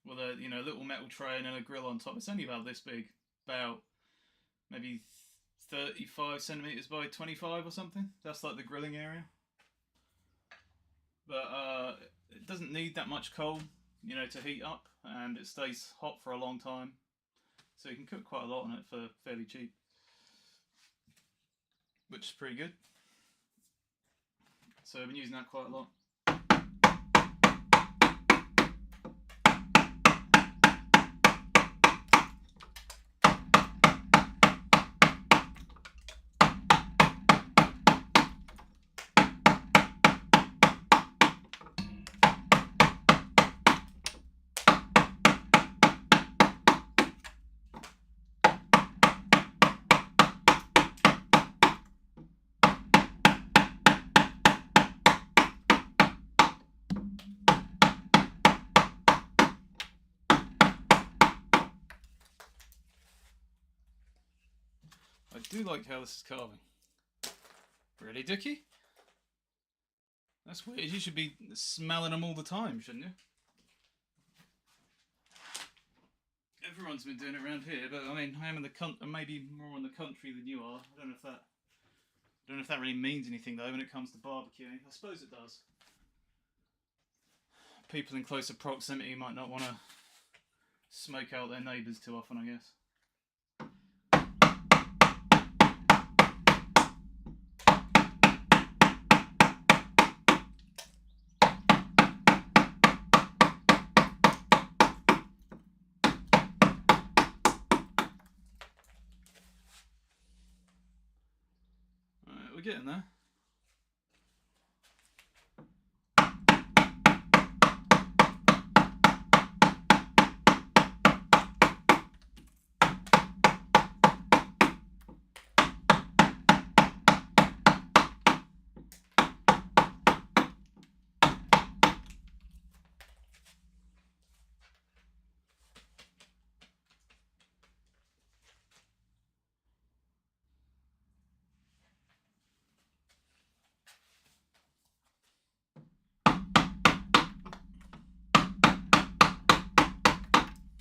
with a little metal tray and then a grill on top. It's only about this big, about maybe 35 centimeters by 25 or something. That's like the grilling area. But it doesn't need that much coal, to heat up, and it stays hot for a long time. So you can cook quite a lot on it for fairly cheap, which is pretty good. So I've been using that quite a lot. I do like how this is carving. Really, Dickie? That's weird. You should be smelling them all the time, shouldn't you? Everyone's been doing it around here, but I mean, I am in the maybe more in the country than you are. I don't know if that really means anything though when it comes to barbecuing. I suppose it does. People in closer proximity might not want to smoke out their neighbours too often, I guess. We're getting there.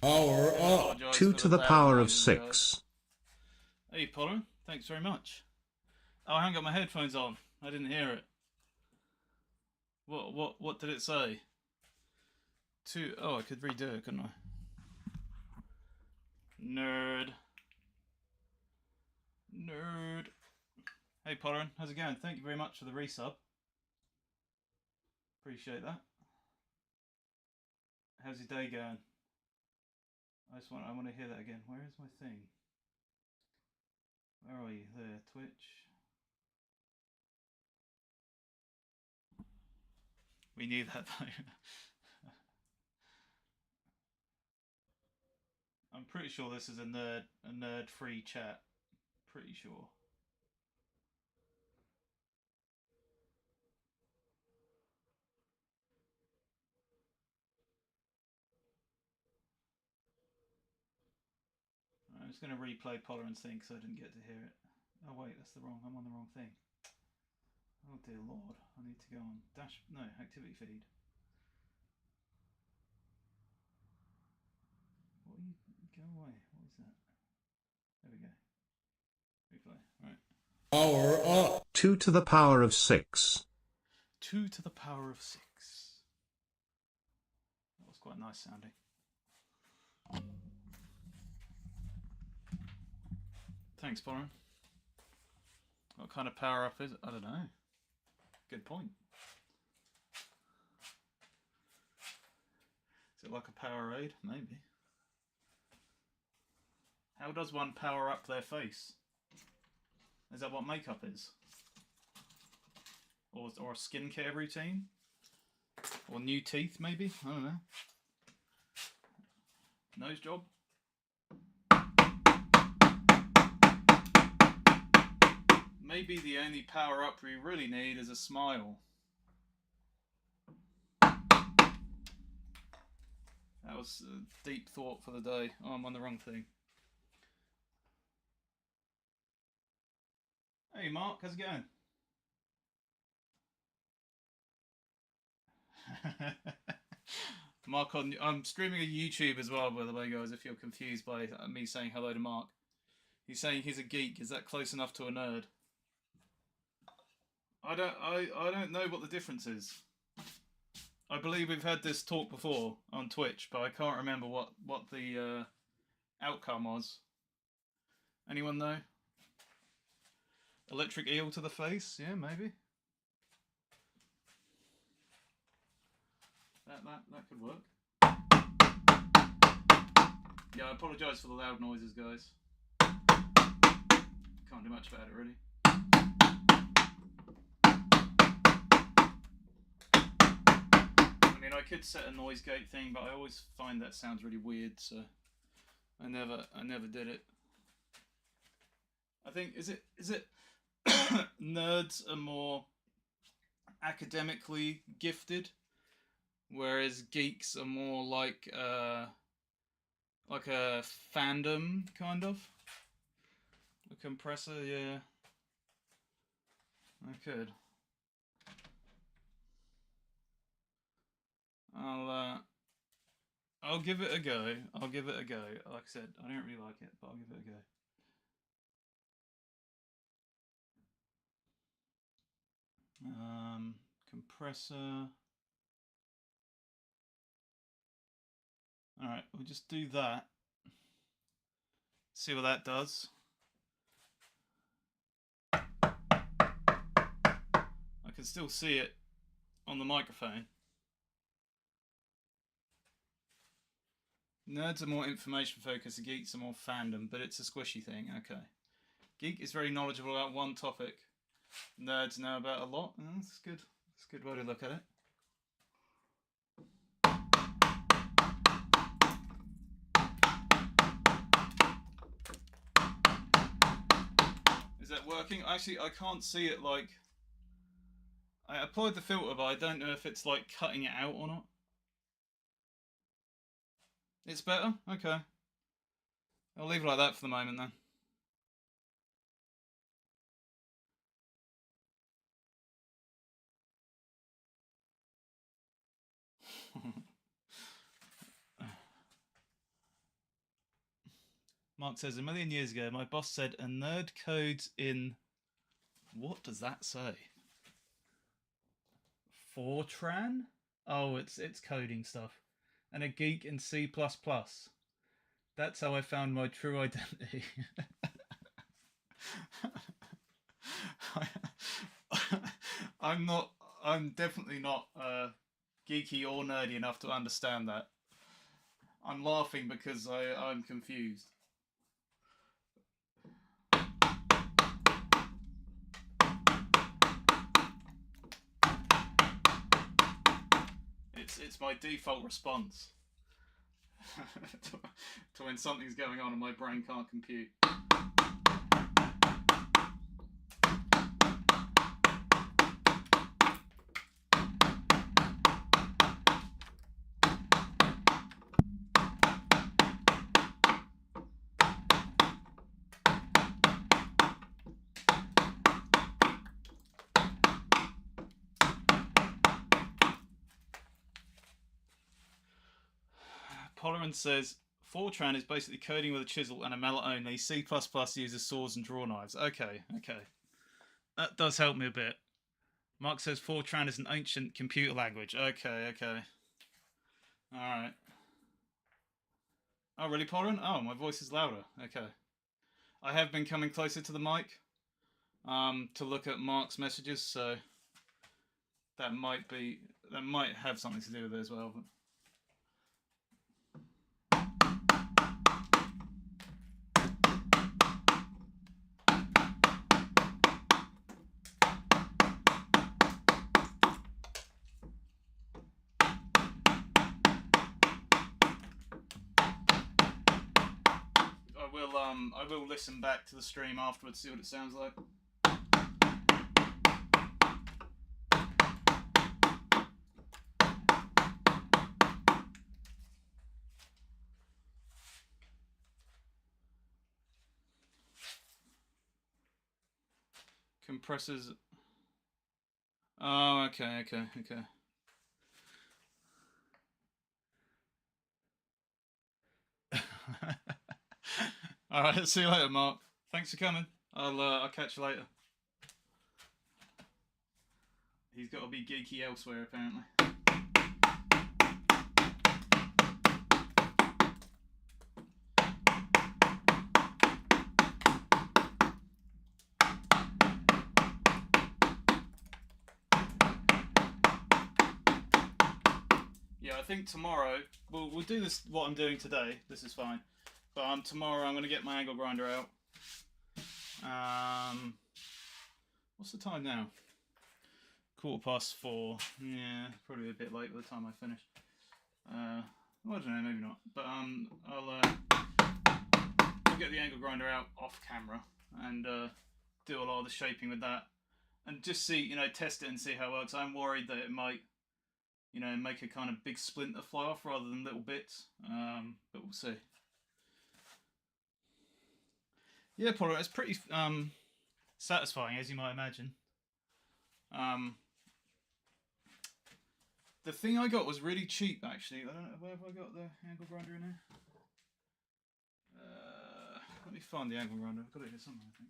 Power up. Apologise 2 for to the the loud power of noises, guys. 6. Hey, Potter, thanks very much. Oh, I haven't got my headphones on. I didn't hear it. What did it say? Oh, I could redo it, couldn't I? Nerd. Hey, Potter, how's it going? Thank you very much for the resub. Appreciate that. How's your day going? I want to hear that again. Where is my thing? Where are you? There, Twitch. We knew that though. I'm pretty sure this is a nerd-free chat. Pretty sure. I'm just going to replay Pollen's thing because I didn't get to hear it. Oh wait, I'm on the wrong thing. Oh dear lord, I need to go on activity feed. Go away, what is that? There we go. Replay, right. Power up. 2 to the power of 6. 2 to the power of 6. That was quite nice sounding. Thanks, Pollen. What kind of power up is it? I don't know. Good point. Is it like a Powerade? Maybe. How does one power up their face? Is that what makeup is? Or a skincare routine? Or new teeth, maybe? I don't know. Nose job? Maybe the only power up we really need is a smile. That was a deep thought for the day. Oh, I'm on the wrong thing. Hey Mark, how's it going? Mark, I'm streaming on YouTube as well, by the way, guys, if you're confused by me saying hello to Mark. He's saying he's a geek. Is that close enough to a nerd? I don't know what the difference is. I believe we've had this talk before on Twitch, but I can't remember what the outcome was. Anyone know? Electric eel to the face? Yeah, maybe. That could work. Yeah, I apologise for the loud noises, guys. Can't do much about it, really. I mean, I could set a noise gate thing, but I always find that sounds really weird, so I never did it. I think is it nerds are more academically gifted, whereas geeks are more like a fandom kind of. A compressor, yeah. I could. I'll give it a go. Like I said, I don't really like it, but I'll give it a go. Compressor. Alright, we'll just do that. See what that does. I can still see it on the microphone. Nerds are more information focused, geeks are more fandom, but it's a squishy thing. Okay. Geek is very knowledgeable about one topic. Nerds know about a lot. That's good. That's a good way to look at it. Is that working? Actually, I can't see it like... I applied the filter, but I don't know if it's like cutting it out or not. It's better? Okay. I'll leave it like that for the moment then. Mark says, a million years ago, my boss said a nerd codes in... What does that say? Fortran? Oh, it's coding stuff. And a geek in C++. That's how I found my true identity. I'm definitely not geeky or nerdy enough to understand that. I'm laughing because I'm confused. It's my default response to when something's going on and my brain can't compute. Polarin says, Fortran is basically coding with a chisel and a mallet only. C++ uses saws and draw knives. Okay. That does help me a bit. Mark says Fortran is an ancient computer language. Okay. Alright. Oh, really, Polarin? Oh, my voice is louder. Okay. I have been coming closer to the mic to look at Mark's messages, so that might have something to do with it as well. But... I will listen back to the stream afterwards, see what it sounds like. Compressors. Oh, okay. Alright, see you later, Mark. Thanks for coming. I'll catch you later. He's got to be geeky elsewhere, apparently. Yeah, I think tomorrow we'll do this. What I'm doing today. This is fine. But tomorrow I'm going to get my angle grinder out. What's the time now? 4:15. Yeah, probably a bit late by the time I finish. Well, I don't know, maybe not. But I'll get the angle grinder out off camera and do a lot of the shaping with that, and just see, test it and see how it works. I'm worried that it might, make a kind of big splinter fly off rather than little bits. But we'll see. Yeah, Paul, it's pretty satisfying, as you might imagine. The thing I got was really cheap, actually. I don't know, where have I got the angle grinder in here? Let me find the angle grinder. I've got it here somewhere, I think.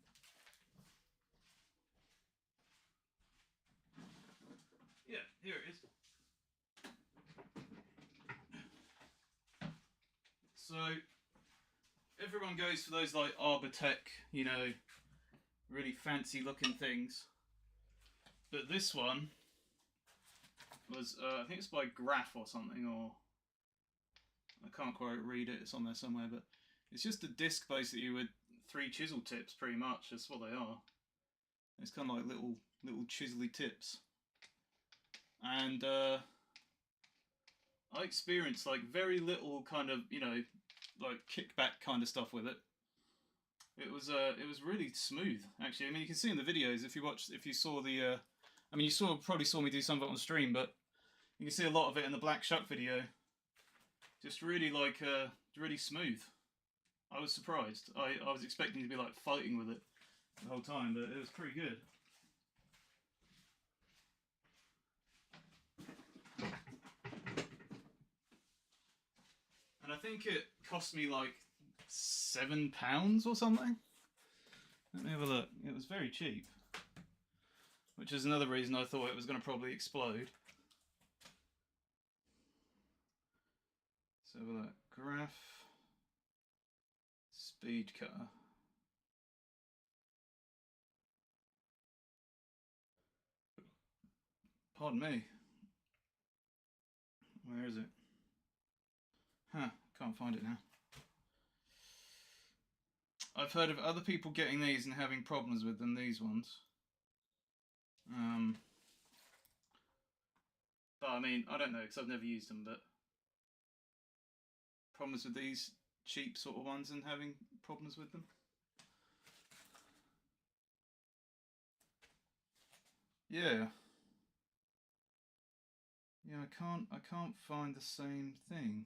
Yeah, here it is. So, everyone goes for those like Arbotech, really fancy looking things. But this one was, I think it's by Graph or something, or I can't quite read it, it's on there somewhere, but it's just a disc basically with 3 chisel tips, pretty much. That's what they are. It's kind of like little chisely tips. And I experienced like very little kind of, like kickback kind of stuff with it. It was really smooth, actually. I mean, you can see in the videos if you saw the, you probably saw me do some of it on stream, but you can see a lot of it in the Black Shuck video. Just really like really smooth. I was surprised. I was expecting to be like fighting with it the whole time, but it was pretty good. And I think it cost me like £7 or something. Let me have a look. It was very cheap, which is another reason I thought it was going to probably explode. So have a look. Graph speed cutter. Pardon me. Where is it? Huh, can't find it now. I've heard of other people getting these and having problems with them, these ones. But I mean, I don't know, because I've never used them, but problems with these cheap sort of ones and having problems with them. Yeah. Yeah, I can't find the same thing.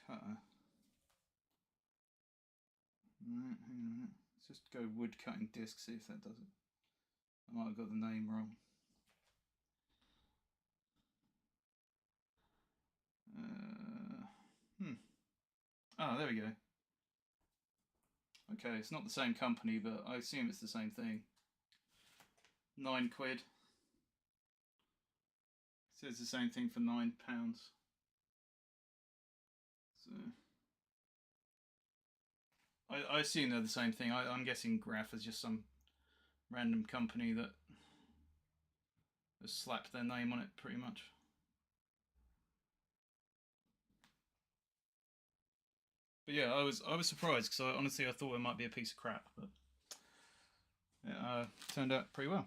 Cutter. Right, hang on a minute. Let's just go wood cutting disc, see if that does it. I might have got the name wrong. Oh, there we go. Okay, it's not the same company, but I assume it's the same thing. £9. It says the same thing for £9. So I assume they're the same thing. I'm guessing Graph is just some random company that has slapped their name on it, pretty much. But yeah, I was surprised because honestly I thought it might be a piece of crap, but it turned out pretty well.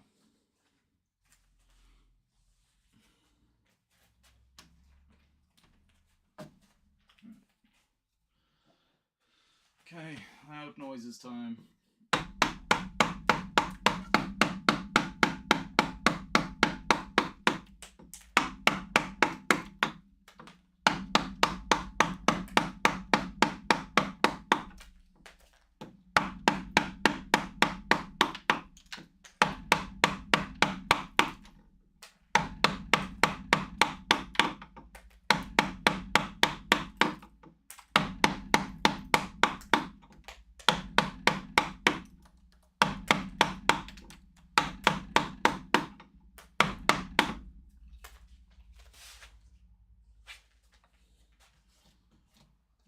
Okay, loud noises time.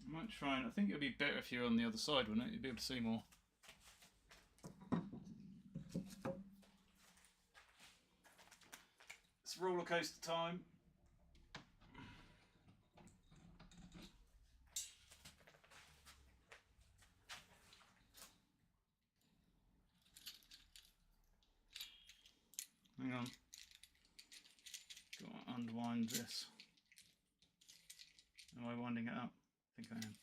I might try and I think it would be better if you're on the other side, wouldn't it? You'd be able to see more. It's roller coaster time. Hang on. Got to unwind this. Am I winding it up? I think I am.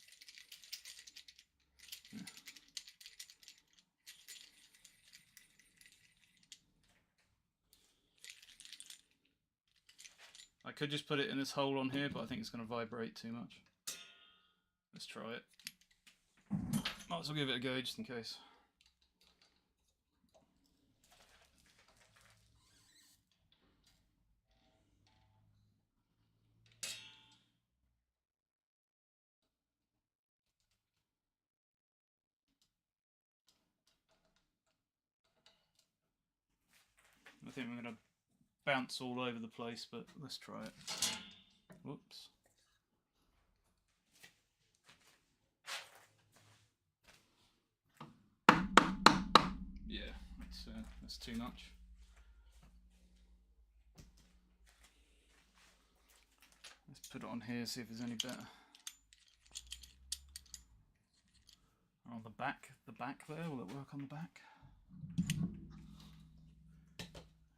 Yeah. I could just put it in this hole on here, but I think it's going to vibrate too much. Let's try it. Might as well give it a go just in case. I think we're going to bounce all over the place, but let's try it. Whoops. Yeah, that's too much. Let's put it on here, see if there's any better. Or on the back there, will it work on the back?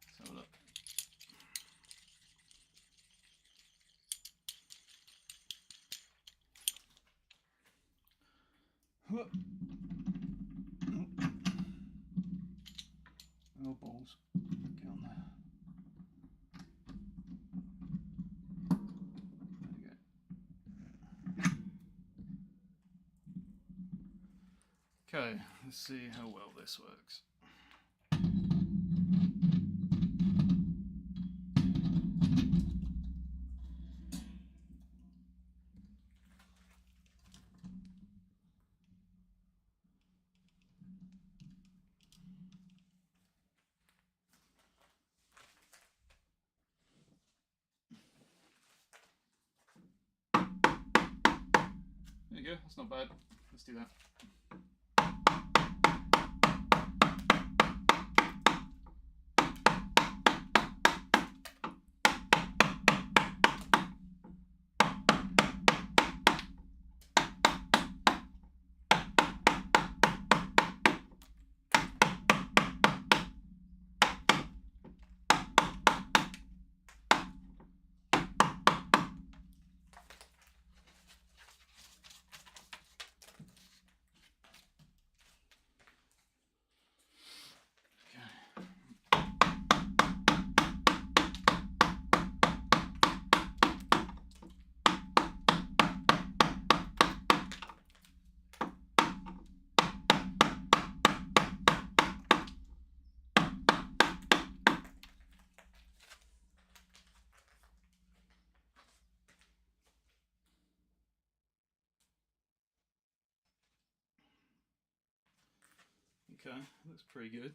Let's have a look. Whoop. Oh balls, get on there. Okay, let's see how well this works. go. That's not bad. Let's do that. Okay, looks pretty good.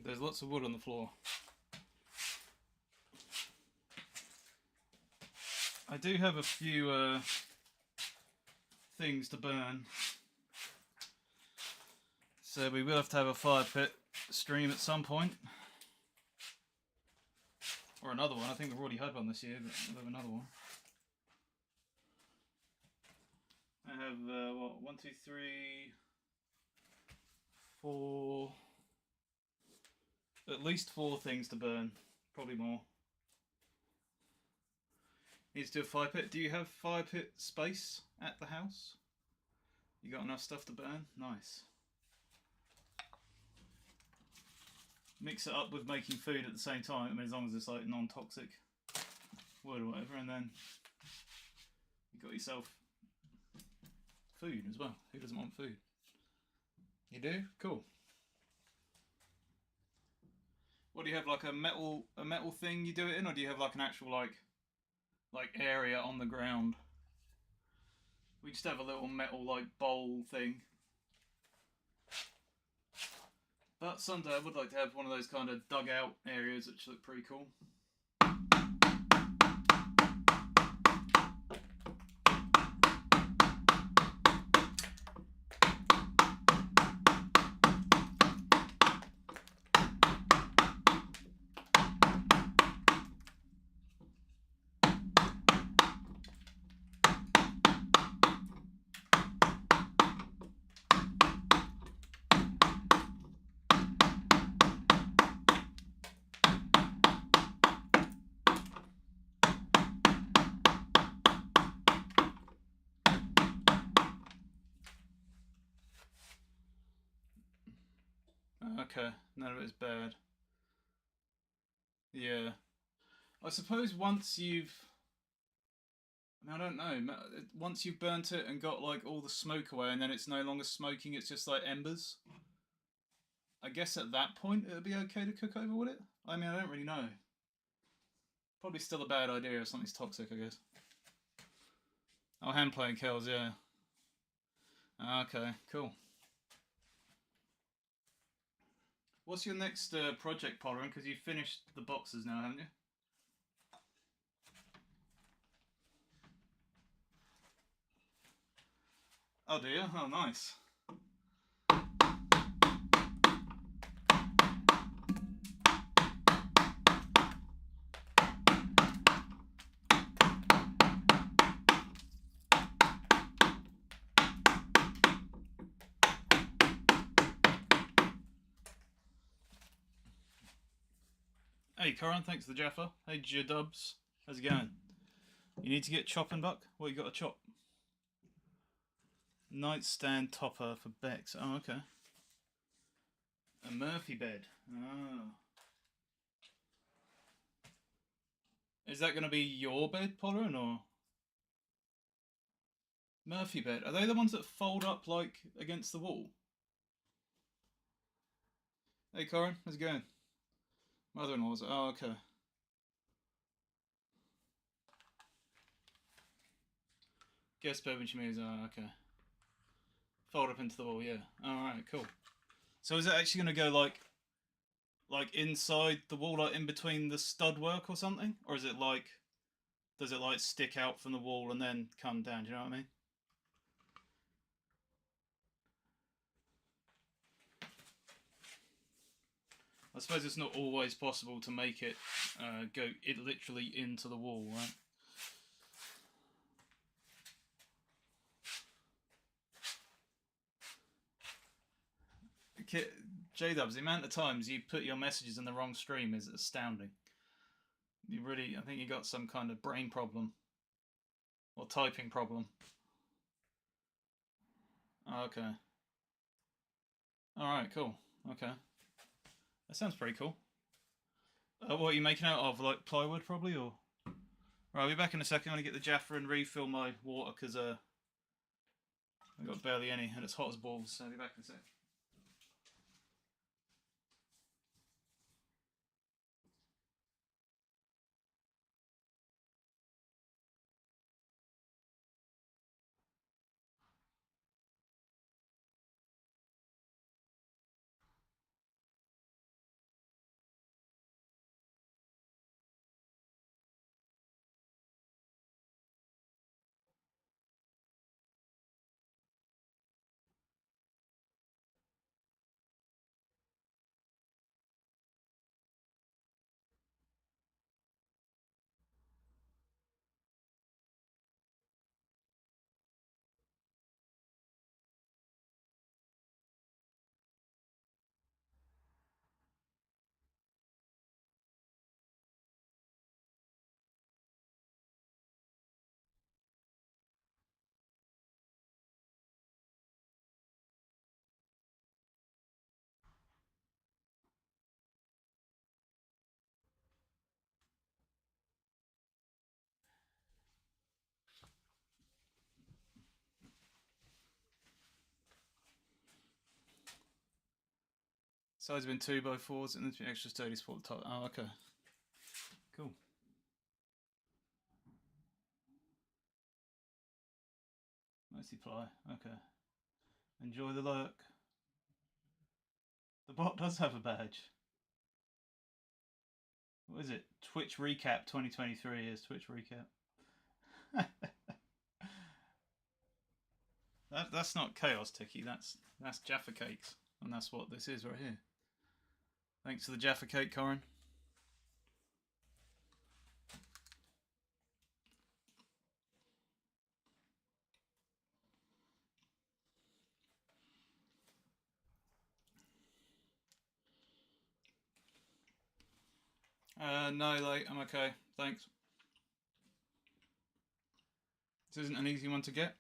There's lots of wood on the floor. I do have a few things to burn. So we will have to have a fire pit stream at some point. Or another one. I think we've already had one this year, but we'll have another one. I have, what, 1, 2, 3, 4... At least 4 things to burn. Probably more. Need to do a fire pit. Do you have fire pit space at the house? You got enough stuff to burn? Nice. Mix it up with making food at the same time. I mean, as long as it's like non-toxic wood or whatever, and then you got yourself food as well. Who doesn't want food? You do? Cool. What do you have, like a metal thing you do it in, or do you have like an actual like area on the ground? We just have a little metal like bowl thing. But someday I would like to have one of those kind of dugout areas which look pretty cool. Okay, none of it is bad. Yeah. I suppose once you've... I don't know. Once you've burnt it and got like all the smoke away and then it's no longer smoking, it's just like embers. I guess at that point it would be okay to cook over with it? I mean, I don't really know. Probably still a bad idea if something's toxic, I guess. Oh, hand playing kills, yeah. Okay, cool. What's your next project, Pollen? Because you've finished the boxes now, haven't you? Oh, do you? Oh, nice. Hey, Corin, thanks for the Jaffa. Hey, J-Dubs. How's it going? You need to get chopping, Buck? What you got to chop? Nightstand topper for Bex. Oh, okay. A Murphy bed. Oh. Is that going to be your bed, Pollen, or? Murphy bed. Are they the ones that fold up, like, against the wall? Hey, Corin, how's it going? Mother-in-law's. Oh, okay. Guest bed when she moves. Oh, okay. Fold up into the wall, yeah. Alright, cool. So is it actually going to go, like inside the wall, like in between the stud work or something? Or is it like, does it like stick out from the wall and then come down? Do you know what I mean? I suppose it's not always possible to make it go literally into the wall, right? J-Dubs, the amount of times you put your messages in the wrong stream is astounding. You really, I think you got some kind of brain problem. Or typing problem. Oh, okay. Alright, cool. Okay. That sounds pretty cool. What are you making out of? Like plywood, probably? Or right, I'll be back in a second. I'm going to get the Jaffa and refill my water because I've got barely any and it's hot as balls. So I'll be back in a sec. Size been 2x4s and there's been extra sturdy support top. Oh, okay. Cool. Mostly ply. Okay. Enjoy the lurk. The bot does have a badge. What is it? Twitch Recap 2023 is Twitch Recap. That's not Chaos Tiki, that's Jaffa Cakes. And that's what this is right here. Thanks for the Jaffa Cake, Corin. No, like, I'm okay. Thanks. This isn't an easy one to get.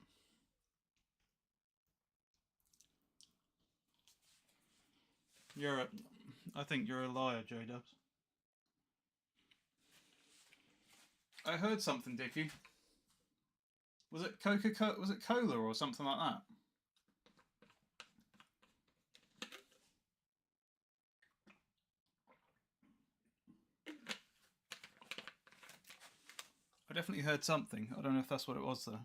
I think you're a liar, J-Dubs. I heard something, Dickie. Was it Coca-Cola? Was it cola or something like that? I definitely heard something. I don't know if that's what it was though.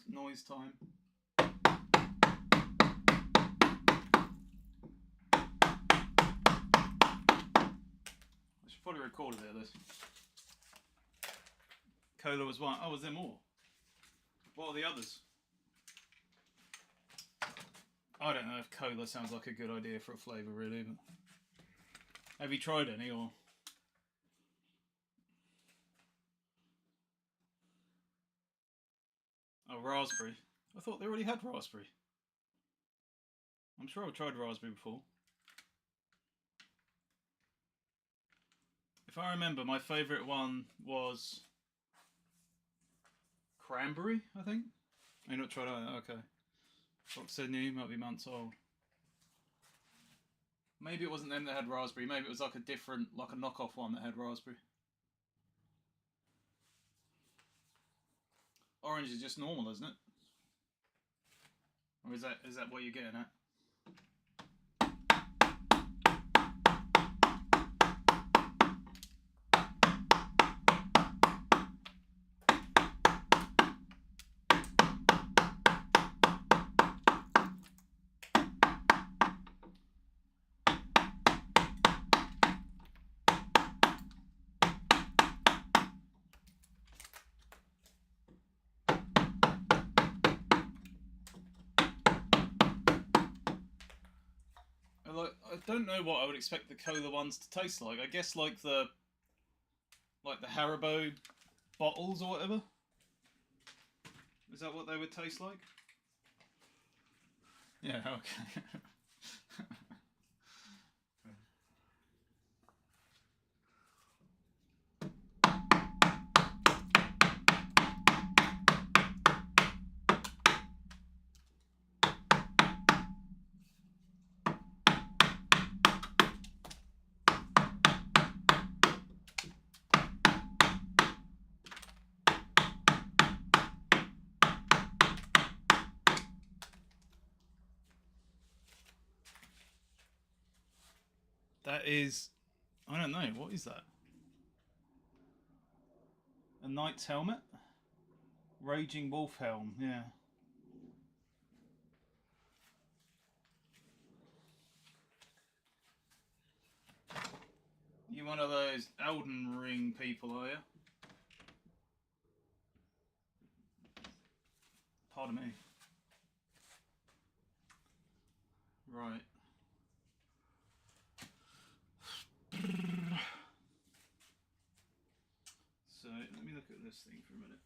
noise time. I should probably record a bit of this. Cola was one. Oh, was there more? What are the others? I don't know if cola sounds like a good idea for a flavour, really. But have you tried any, or? Oh, raspberry. I thought they already had raspberry. I'm sure I've tried raspberry before. If I remember, my favourite one was cranberry, I think. I've not tried either. Okay. Fox said new, might be months old. Maybe it wasn't them that had raspberry. Maybe it was like a different, like a knockoff one that had raspberry. Orange is just normal, isn't it? Or is that what you're getting at? I don't know what I would expect the cola ones to taste like. I guess like the Haribo bottles or whatever. Is that what they would taste like? Yeah, okay. That is, I don't know, what is that? A knight's helmet? Raging wolf helm, yeah. You one of those Elden Ring people, are you? Pardon me. Right. So, let me look at this thing for a minute.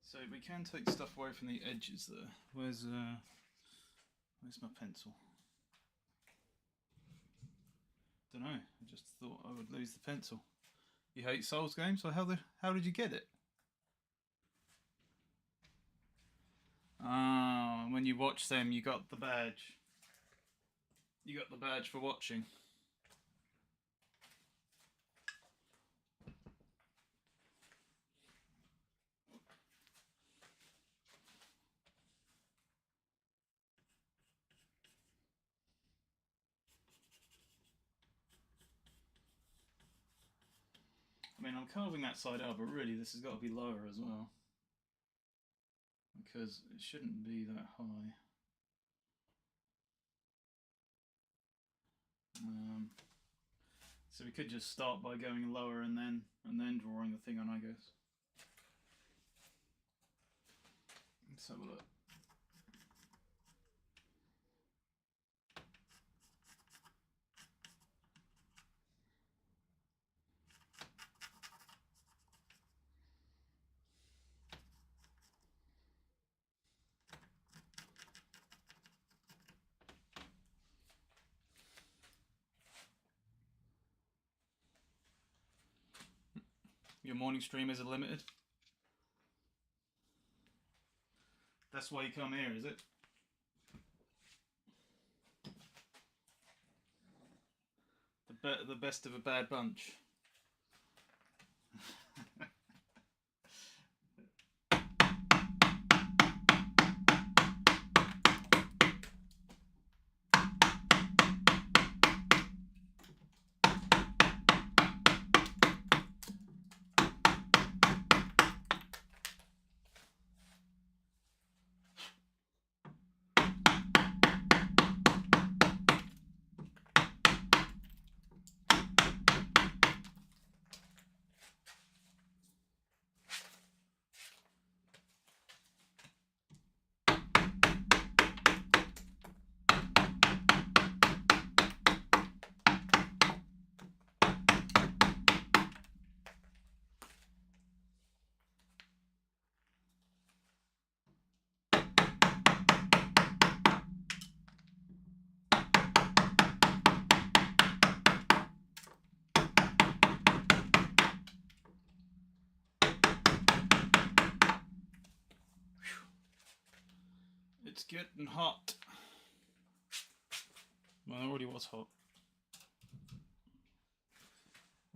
So, we can take stuff away from the edges there. Where's my pencil? Don't know. I just thought I would lose the pencil. You hate Souls games? So how did you get it? Ah, when you watch them, you got the badge. You got the badge for watching. I mean, I'm carving that side out, but really this has got to be lower as well. Because it shouldn't be that high. So we could just start by going lower and then drawing the thing on, I guess. Let's have a look. Your morning streamers are limited? That's why you come here, is it? The best of a bad bunch. Getting hot. Well, it already was hot.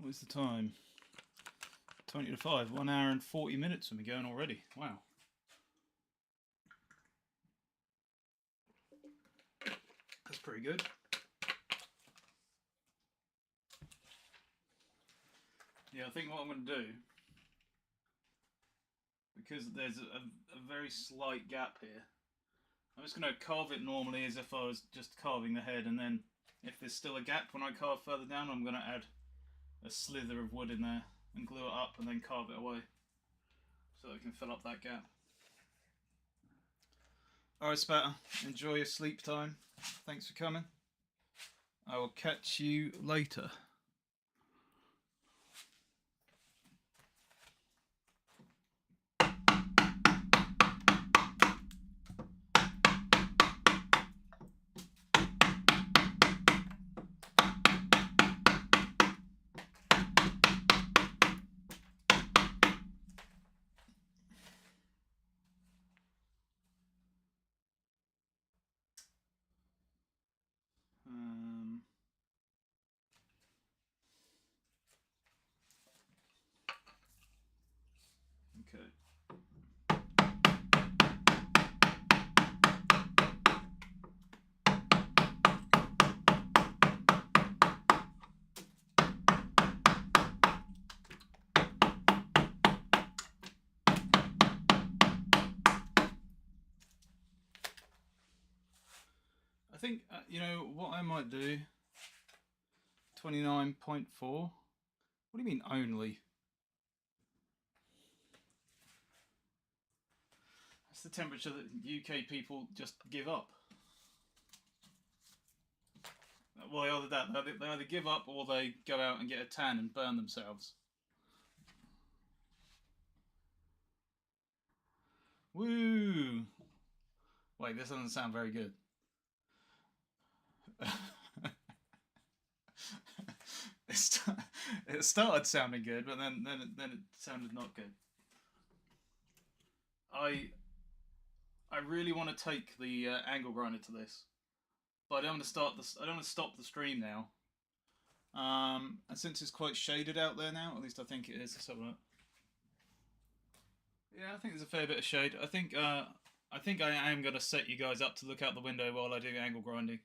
What is the time? 20 to 5. 1 hour and 40 minutes and we're going already. Wow. That's pretty good. Yeah, I think what I'm going to do, because there's a very slight gap here, I'm just going to carve it normally as if I was just carving the head, and then if there's still a gap when I carve further down, I'm going to add a slither of wood in there and glue it up and then carve it away so I can fill up that gap. Alright, Spatter, enjoy your sleep time. Thanks for coming. I will catch you later. Okay. I think, you know, what I might do, 29.4. What do you mean only? That's the temperature that UK people just give up. Well, they either give up or they go out and get a tan and burn themselves. Woo! Wait, this doesn't sound very good. It started sounding good, but then it sounded not good. I really want to take the angle grinder to this, but I don't want to start this. I don't want to stop the stream now. And since it's quite shaded out there now, at least I think it is. Let's have a look. Yeah, I think there's a fair bit of shade. I think I am going to set you guys up to look out the window while I do angle grinding.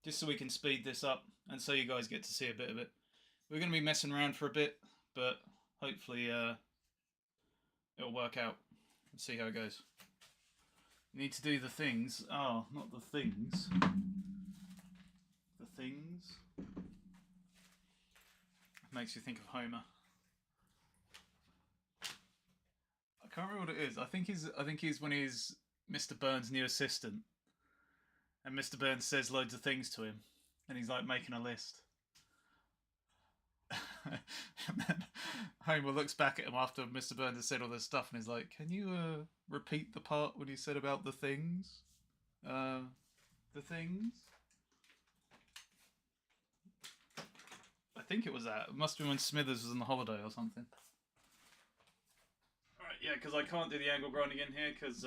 Just so we can speed this up and so you guys get to see a bit of it. We're going to be messing around for a bit, but hopefully it'll work out. Let's see how it goes. You need to do the things. Oh, not the things. The things. Makes you think of Homer. I can't remember what it is. I think he's when he's Mr. Burns' new assistant. And Mr. Burns says loads of things to him. And he's like making a list. And then Homer looks back at him after Mr. Burns has said all this stuff and he's like, can you repeat the part when you said about the things? The things? I think it was that. It must have been when Smithers was on the holiday or something. Alright, yeah, because I can't do the angle grinding in here because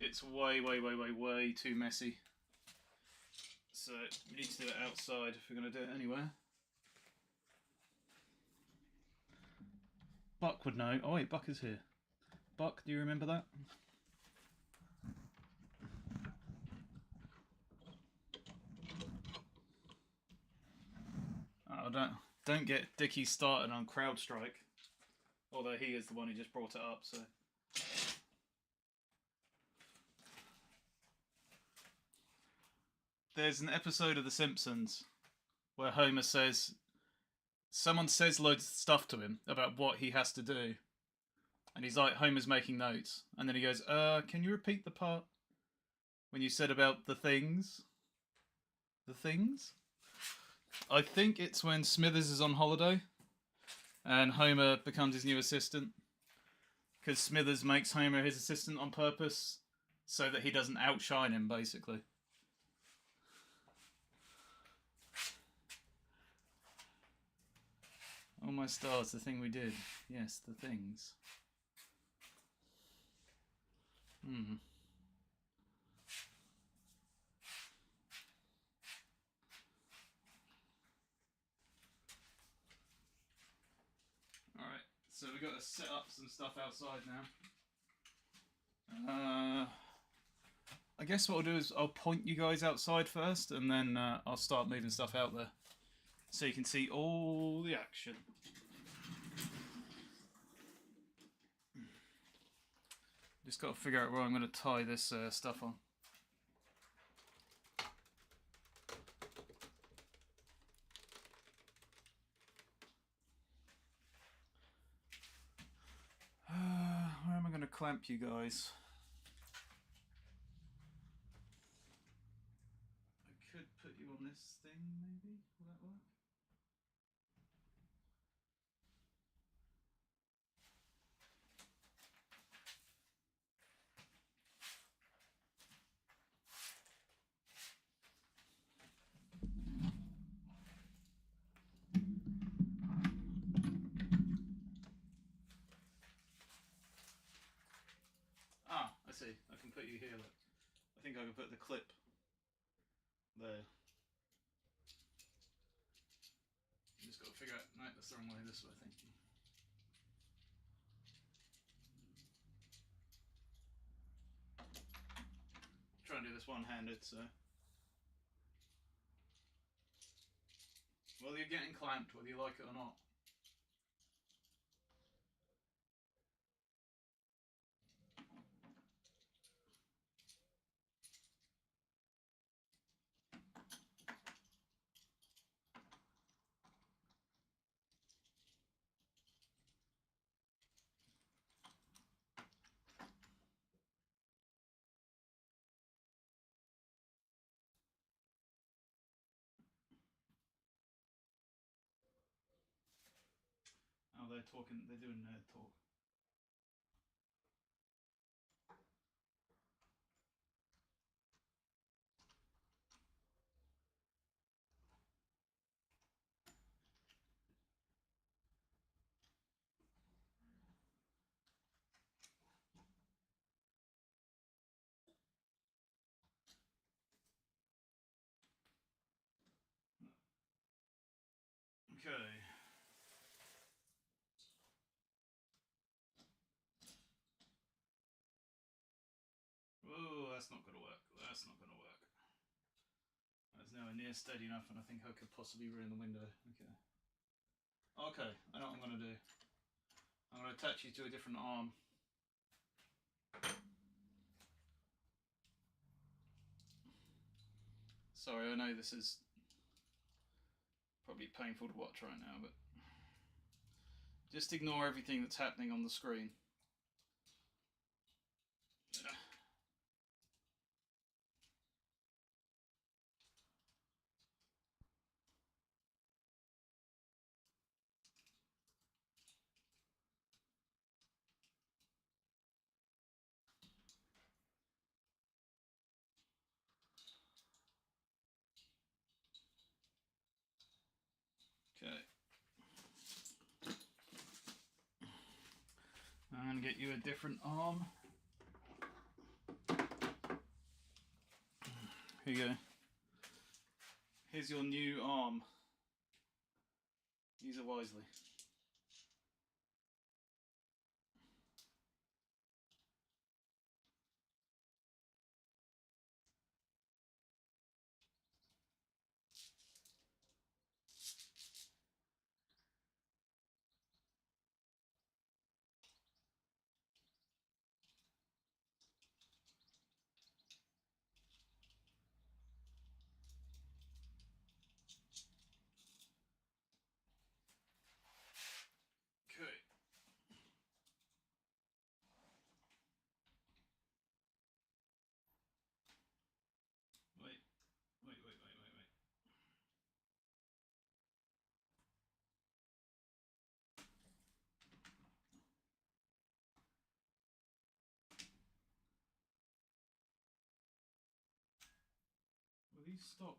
it's way too messy. So we need to do it outside if we're going to do it anywhere. Buck would know. Oh wait, Buck is here. Buck, do you remember that? Oh, don't get Dickie started on CrowdStrike. Although he is the one who just brought it up, so. There's an episode of The Simpsons where Homer says, someone says loads of stuff to him about what he has to do. And he's like, Homer's making notes. And then he goes, can you repeat the part when you said about the things? The things? I think it's when Smithers is on holiday and Homer becomes his new assistant. Because Smithers makes Homer his assistant on purpose so that he doesn't outshine him, basically. Oh my stars, the thing we did. Yes, the things. Hmm. Alright, so we've got to set up some stuff outside now. I guess what I'll do is I'll point you guys outside first, and then I'll start moving stuff out there, so you can see all the action. Just got to figure out where I'm going to tie this stuff on. Where am I going to clamp you guys? I could put you on this thing, maybe? Will that work? Ah, I see. I can put you here, look. I think I can put the clip there. Just got to figure out. No, that's the wrong way. This way, I think. Try and do this one-handed, so. Well, you're getting clamped, whether you like it or not. Oh, they're talking. They're doing nerd talk. Okay. Whoa, that's not going to work. That's not going to work. That's nowhere near steady enough, and I think I could possibly ruin the window. Okay. Okay, I know what I'm going to do. I'm going to attach you to a different arm. Sorry, I know this is probably painful to watch right now, but just ignore everything that's happening on the screen. Okay. I'm going to get you a different arm. Here you go. Here's your new arm. Use it wisely. Okay. Wait. Will you stop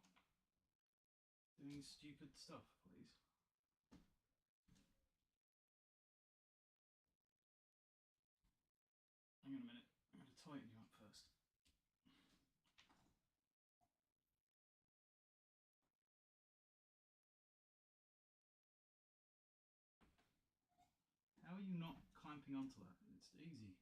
doing stupid stuff, please? Hang on a minute. I'm going to tighten you clamping onto that. It's easy.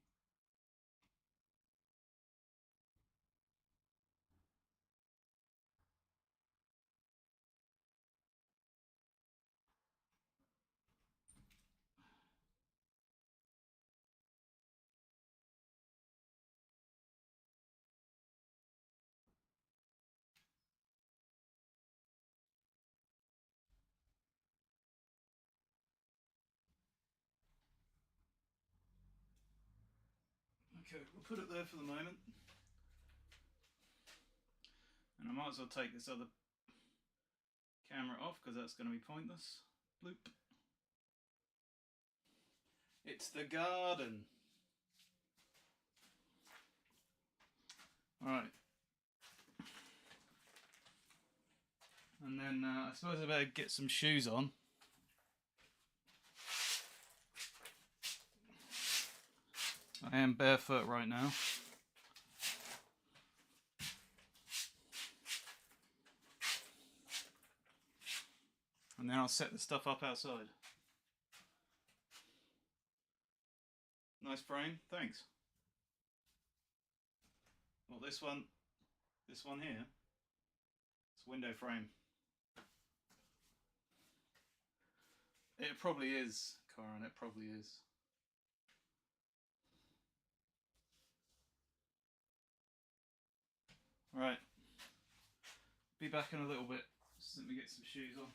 Okay, we'll put it there for the moment. And I might as well take this other camera off because that's going to be pointless. Bloop. It's the garden. Alright. And then I suppose I better get some shoes on. I am barefoot right now. And then I'll set the stuff up outside. Nice frame, thanks. Well, this one here, it's window frame. It probably is, Corin, it probably is. Right, be back in a little bit. Just let me get some shoes on.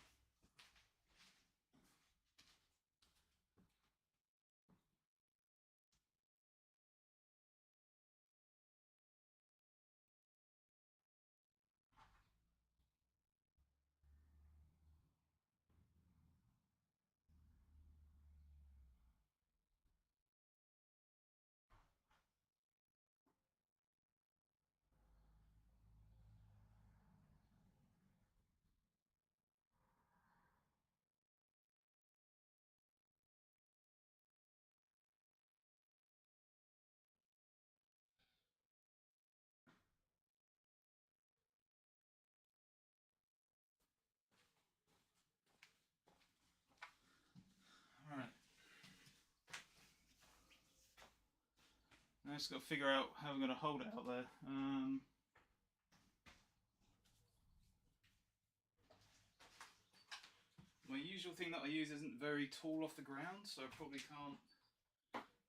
Alright. Now I just got to figure out how I'm going to hold it out there. My usual thing that I use isn't very tall off the ground, so I probably can't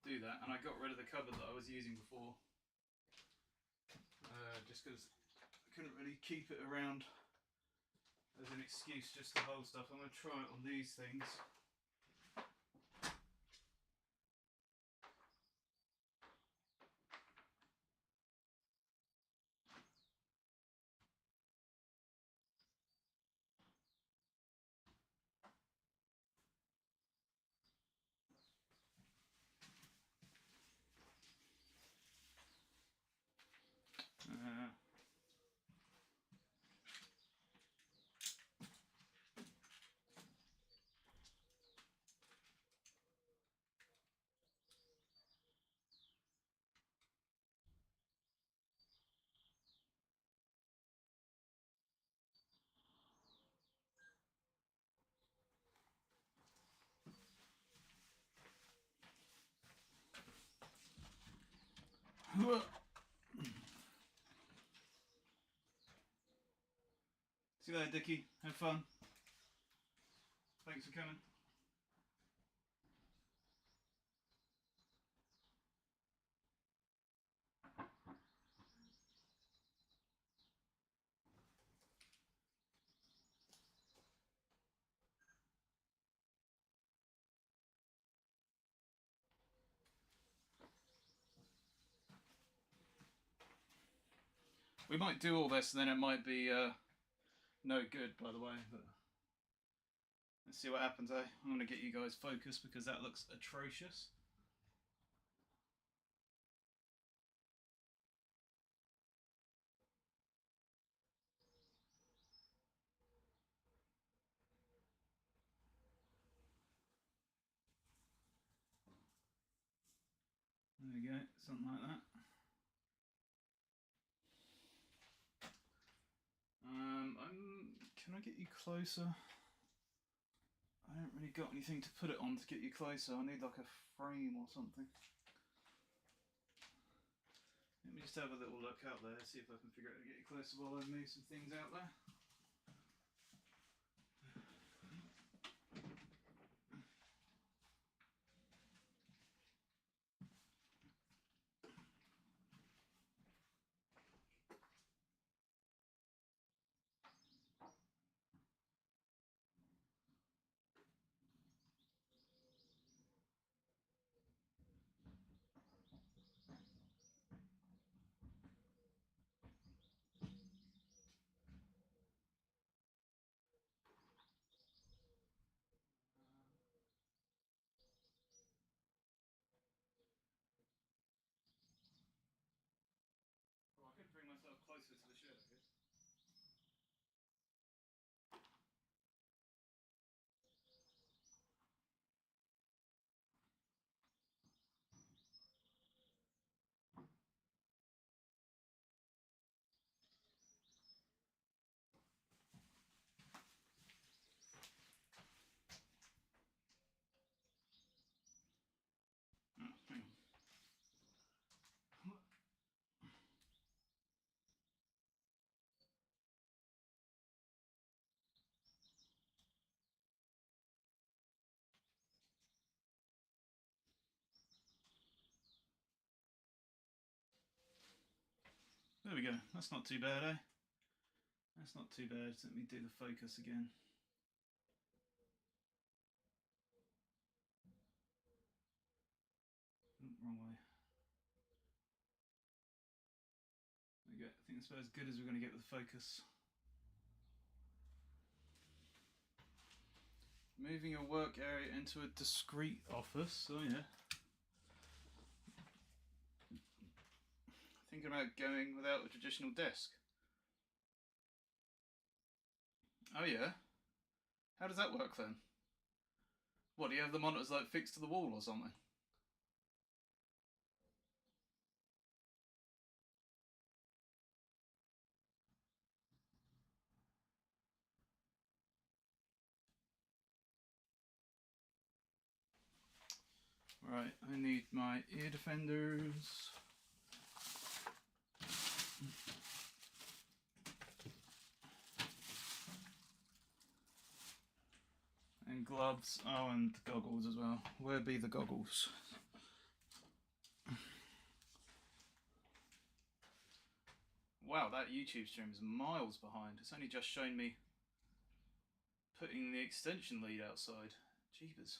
do that. And I got rid of the cupboard that I was using before. Just because I couldn't really keep it around as an excuse just to hold stuff. I'm going to try it on these things. See you later, Dickie. Have fun. Thanks for coming. We might do all this and then it might be no good, by the way, but let's see what happens, eh? I'm going to get you guys focused because that looks atrocious. There we go, something like that. Can I get you closer? I don't really got anything to put it on to get you closer. I need like a frame or something. Let me just have a little look out there, see if I can figure out how to get you closer while I move some things out there. Well, I could bring myself closer to the shed, I guess. Oh, hang on. There we go. That's not too bad, eh? That's not too bad. Let me do the focus again. Wrong way. There we go. I think that's about as good as we're going to get with focus. Moving your work area into a discrete office. Oh yeah. Thinking about going without a traditional desk. Oh yeah? How does that work then? What, do you have the monitors like fixed to the wall or something? Right, I need my ear defenders. And gloves. Oh, and goggles as well. Where be the goggles? Wow, that YouTube stream is miles behind. It's only just shown me putting the extension lead outside. Jeepers.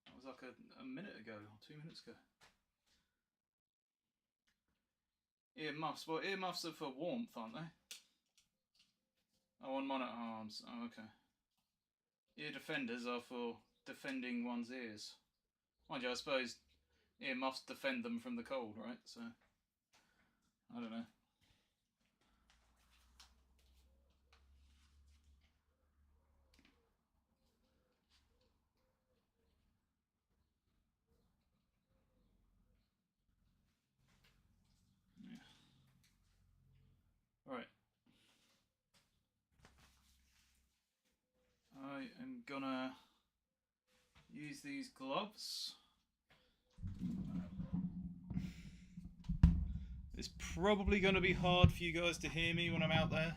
That was like a minute ago, or 2 minutes ago. Ear muffs. Well, ear muffs are for warmth, aren't they? Oh, on monitor arms. Oh, okay. Ear defenders are for defending one's ears. Mind you, I suppose ear muffs defend them from the cold, right? So, I don't know. Yeah. Alright. I am gonna use these gloves. It's probably going to be hard for you guys to hear me when I'm out there.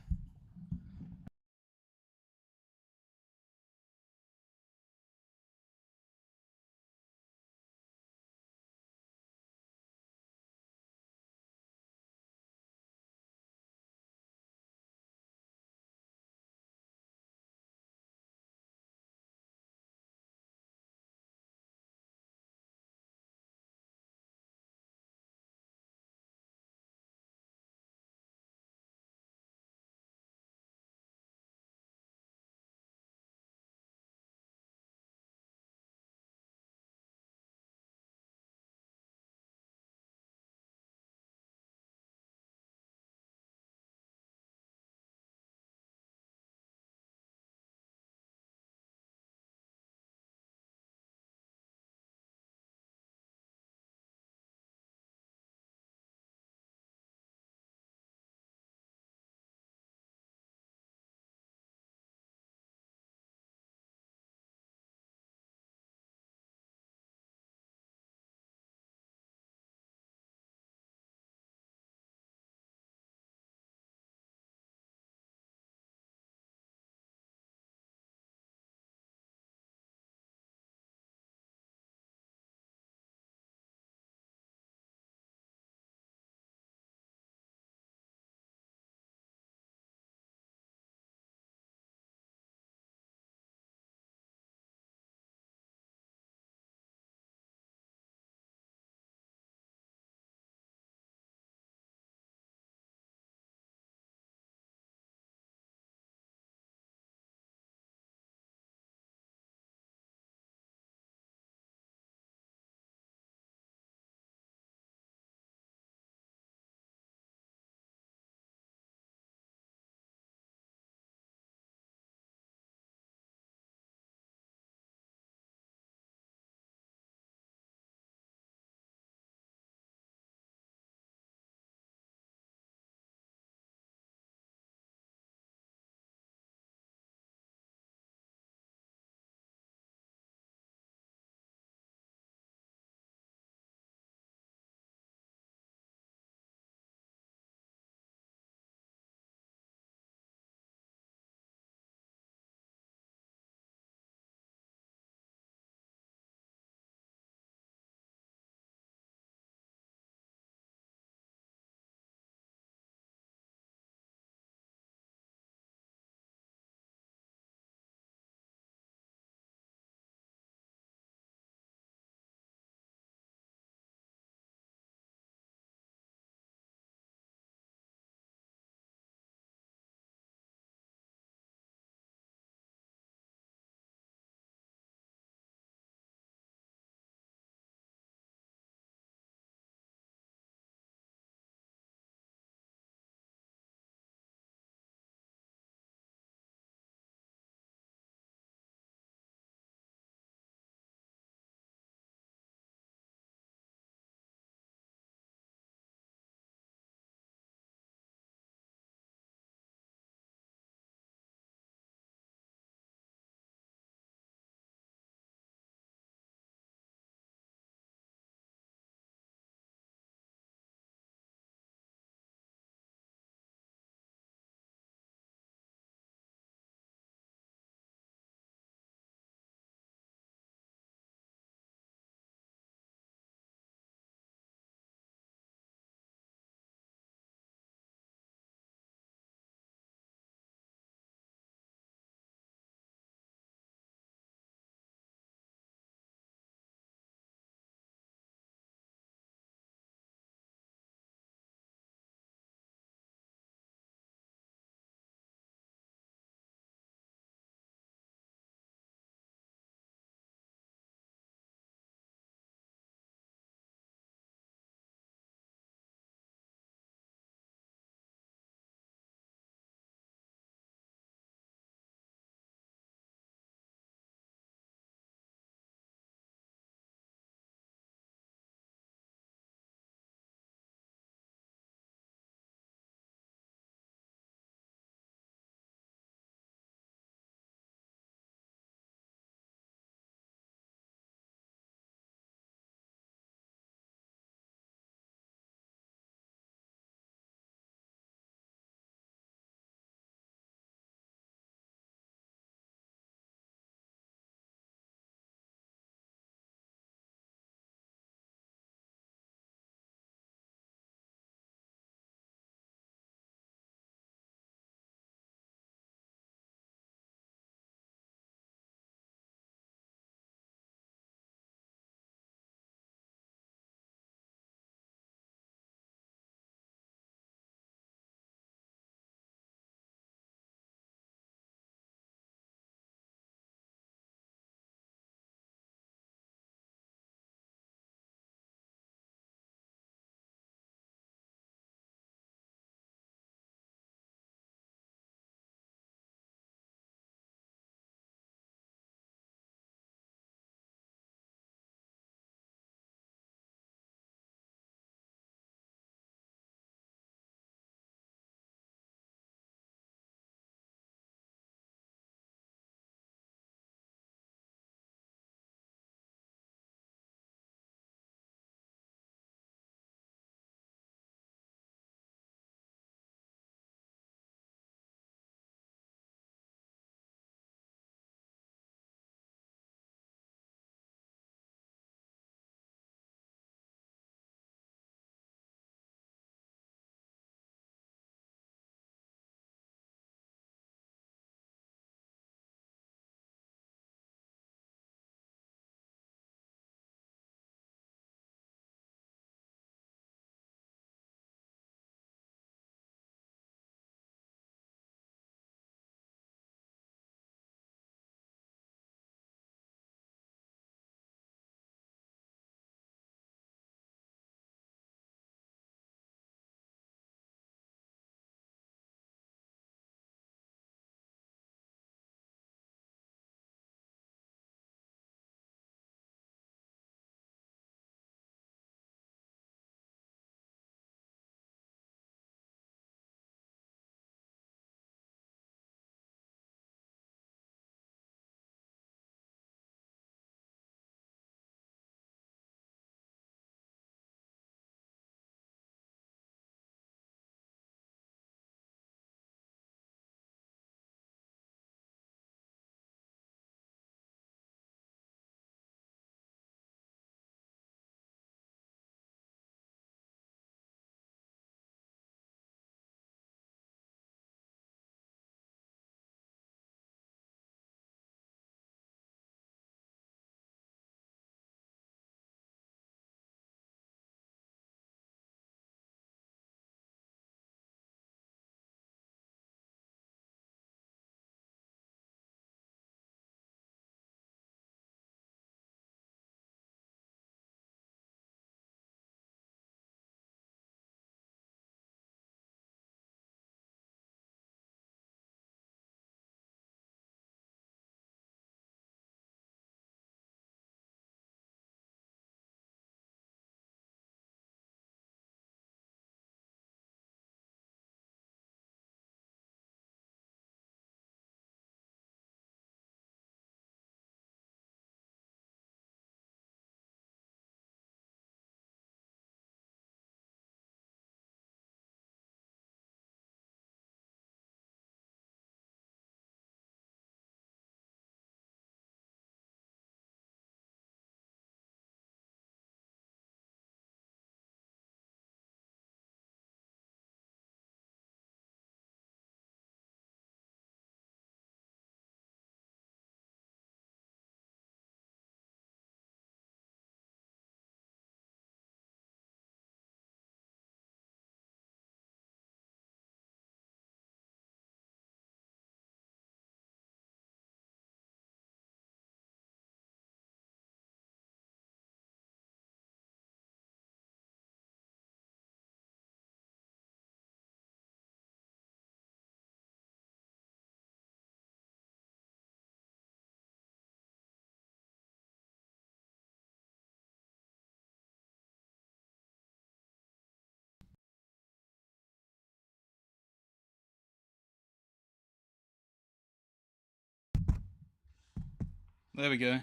There we go.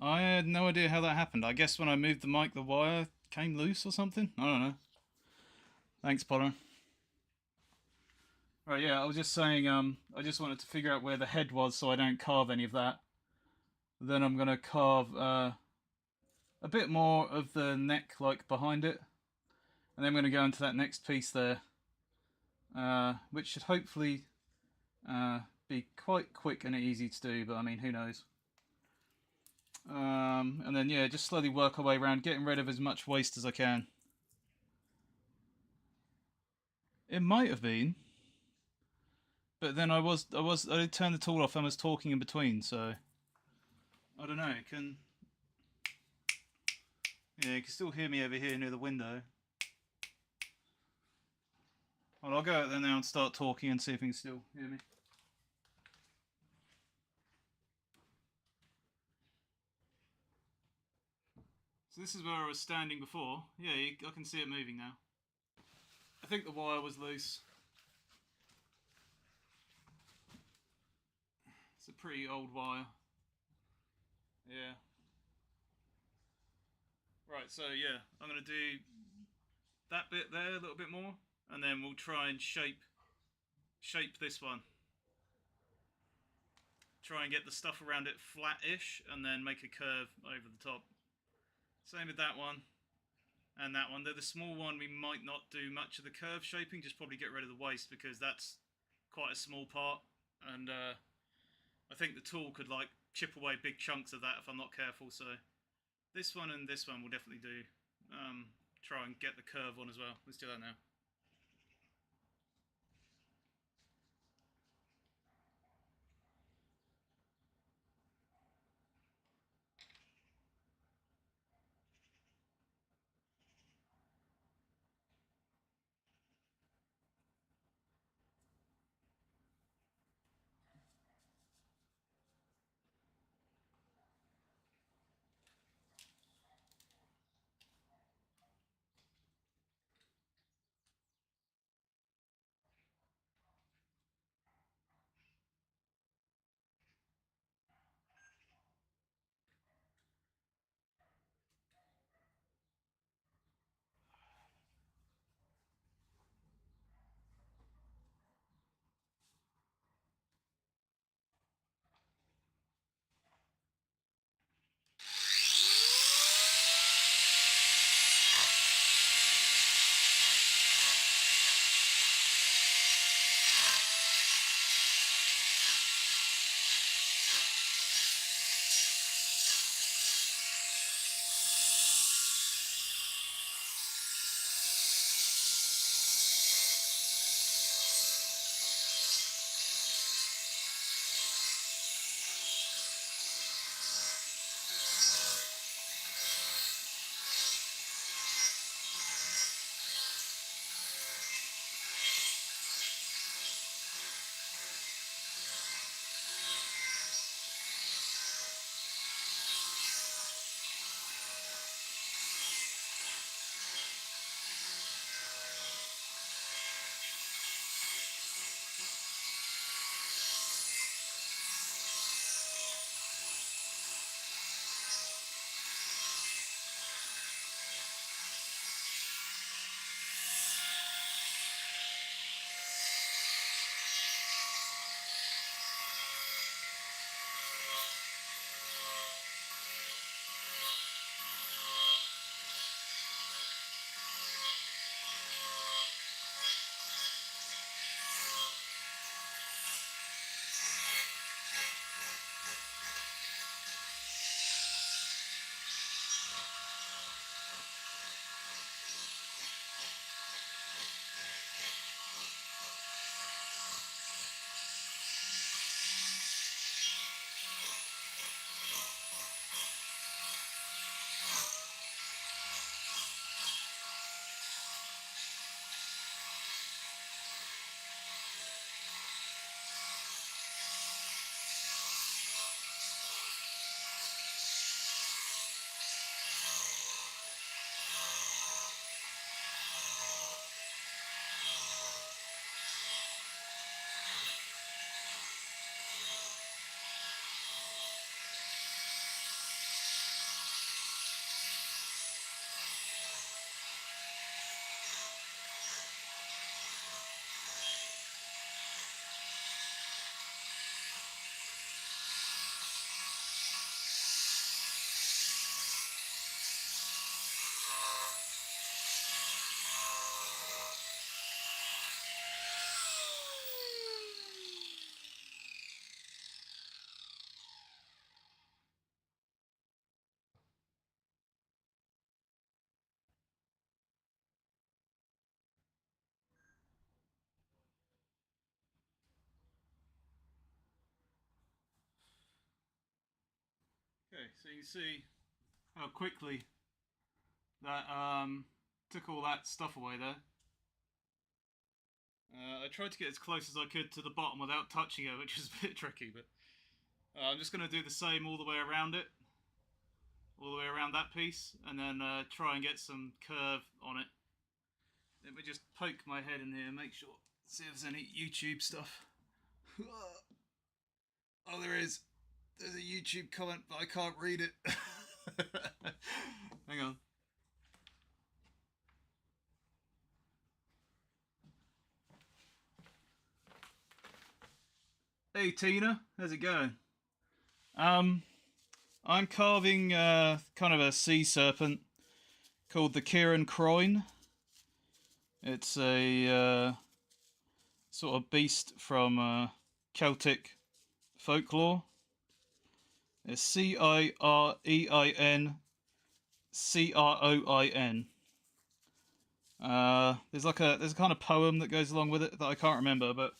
I had no idea how that happened. I guess when I moved the mic, the wire came loose or something. I don't know. Thanks, Potter. Right, yeah, I was just saying, I just wanted to figure out where the head was so I don't carve any of that. Then I'm going to carve a bit more of the neck, like, behind it. And then I'm going to go into that next piece there, which should hopefully be quite quick and easy to do, but I mean, who knows. And then, yeah, just slowly work our way around, getting rid of as much waste as I can. It might have been, but then I did turn the tool off and was talking in between, so I don't know. Yeah, you can still hear me over here near the window. Well, I'll go out there now and start talking and see if you can still hear me. So this is where I was standing before. Yeah, I can see it moving now. I think the wire was loose. It's a pretty old wire. Yeah. Right, so yeah, I'm going to do that bit there a little bit more, and then we'll try and shape this one. Try and get the stuff around it flat-ish, and then make a curve over the top. Same with that one, and that one. They're the small one, we might not do much of the curve shaping, just probably get rid of the waste, because that's quite a small part, and I think the tool could like chip away big chunks of that if I'm not careful, so this one and this one will definitely do. Try and get the curve on as well. Let's do that now. Okay, so you see how quickly that took all that stuff away there. I tried to get as close as I could to the bottom without touching it, which is a bit tricky, but I'm just going to do the same all the way around it, all the way around that piece, and then try and get some curve on it. Let me just poke my head in here, make sure, see if there's any YouTube stuff. Oh, there is. There's a YouTube comment, but I can't read it. Hang on. Hey Tina, how's it going? I'm carving kind of a sea serpent called the Kieran Croyne. It's a sort of beast from Celtic folklore. It's Cierein Croin. There's a kind of poem that goes along with it that I can't remember, but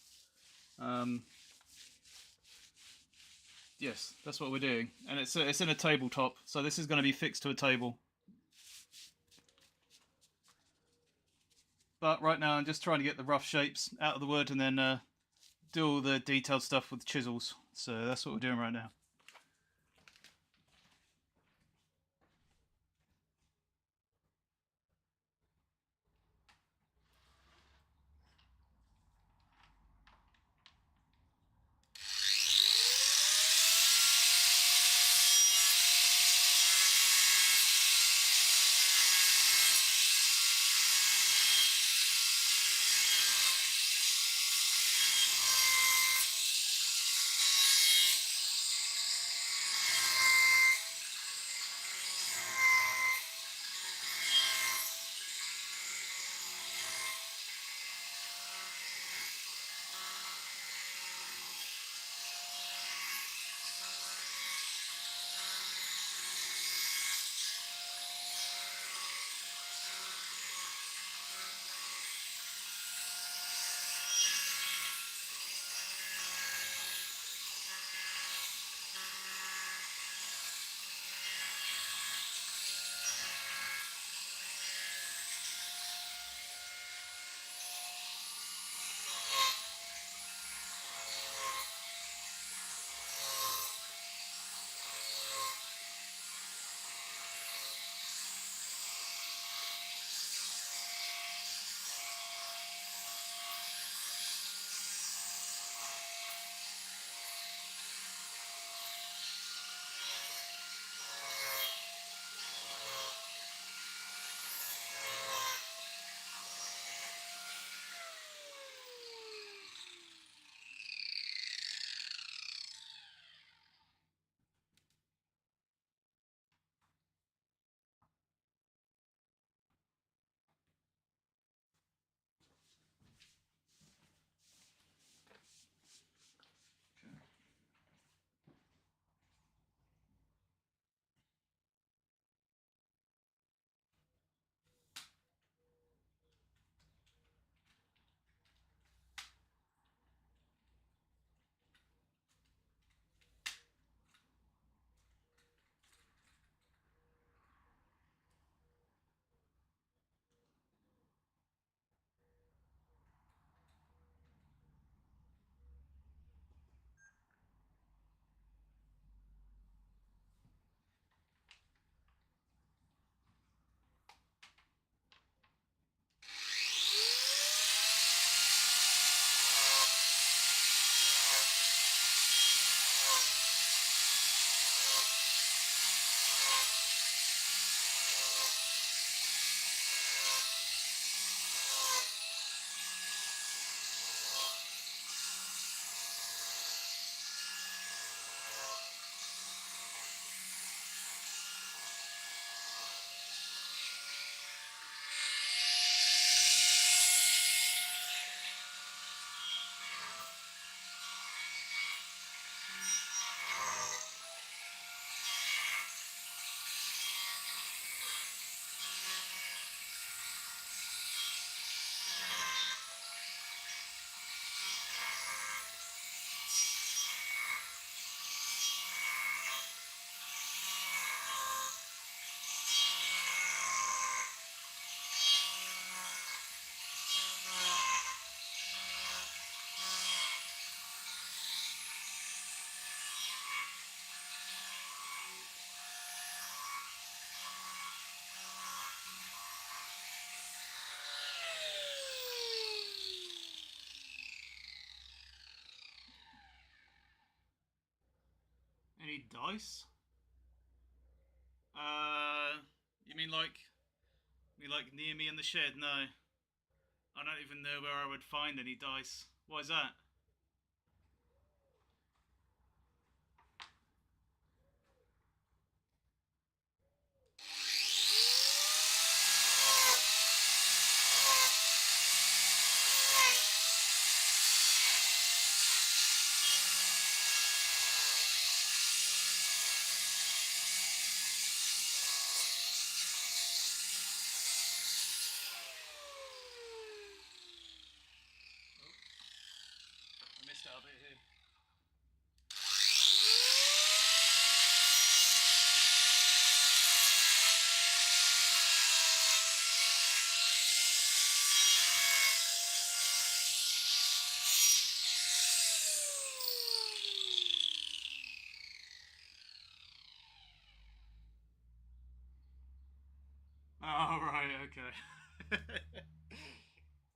yes, that's what we're doing, and it's in a tabletop, so this is going to be fixed to a table. But right now I'm just trying to get the rough shapes out of the wood and then do all the detailed stuff with chisels. So that's what we're doing right now. dice? You mean like near me in the shed? No. I don't even know where I would find any dice. Why is that? I missed out a bit here. Oh, right, okay.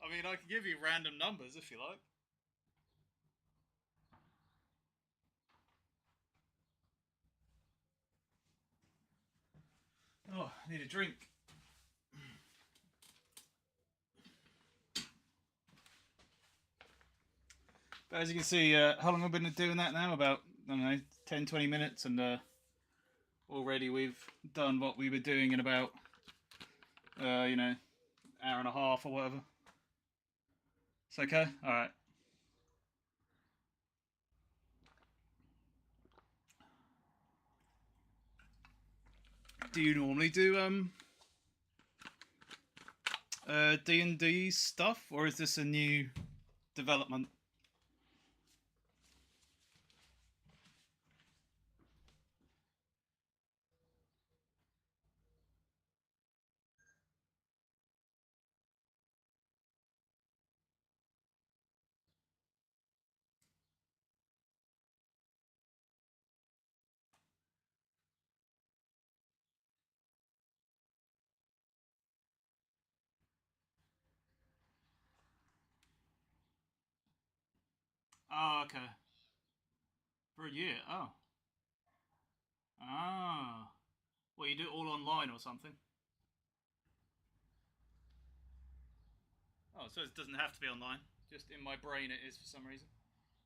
I mean, I can give you random numbers if you like. Oh, I need a drink. But as you can see, how long have I been doing that now? About, I don't know, 10, 20 minutes, and already we've done what we were doing in about, you know, hour and a half or whatever. It's okay? Alright. Do you normally do, D&D stuff, or is this a new development? Oh, okay. For a year, oh. Ah. Well, you do it all online or something? Oh, so it doesn't have to be online. Just in my brain it is for some reason.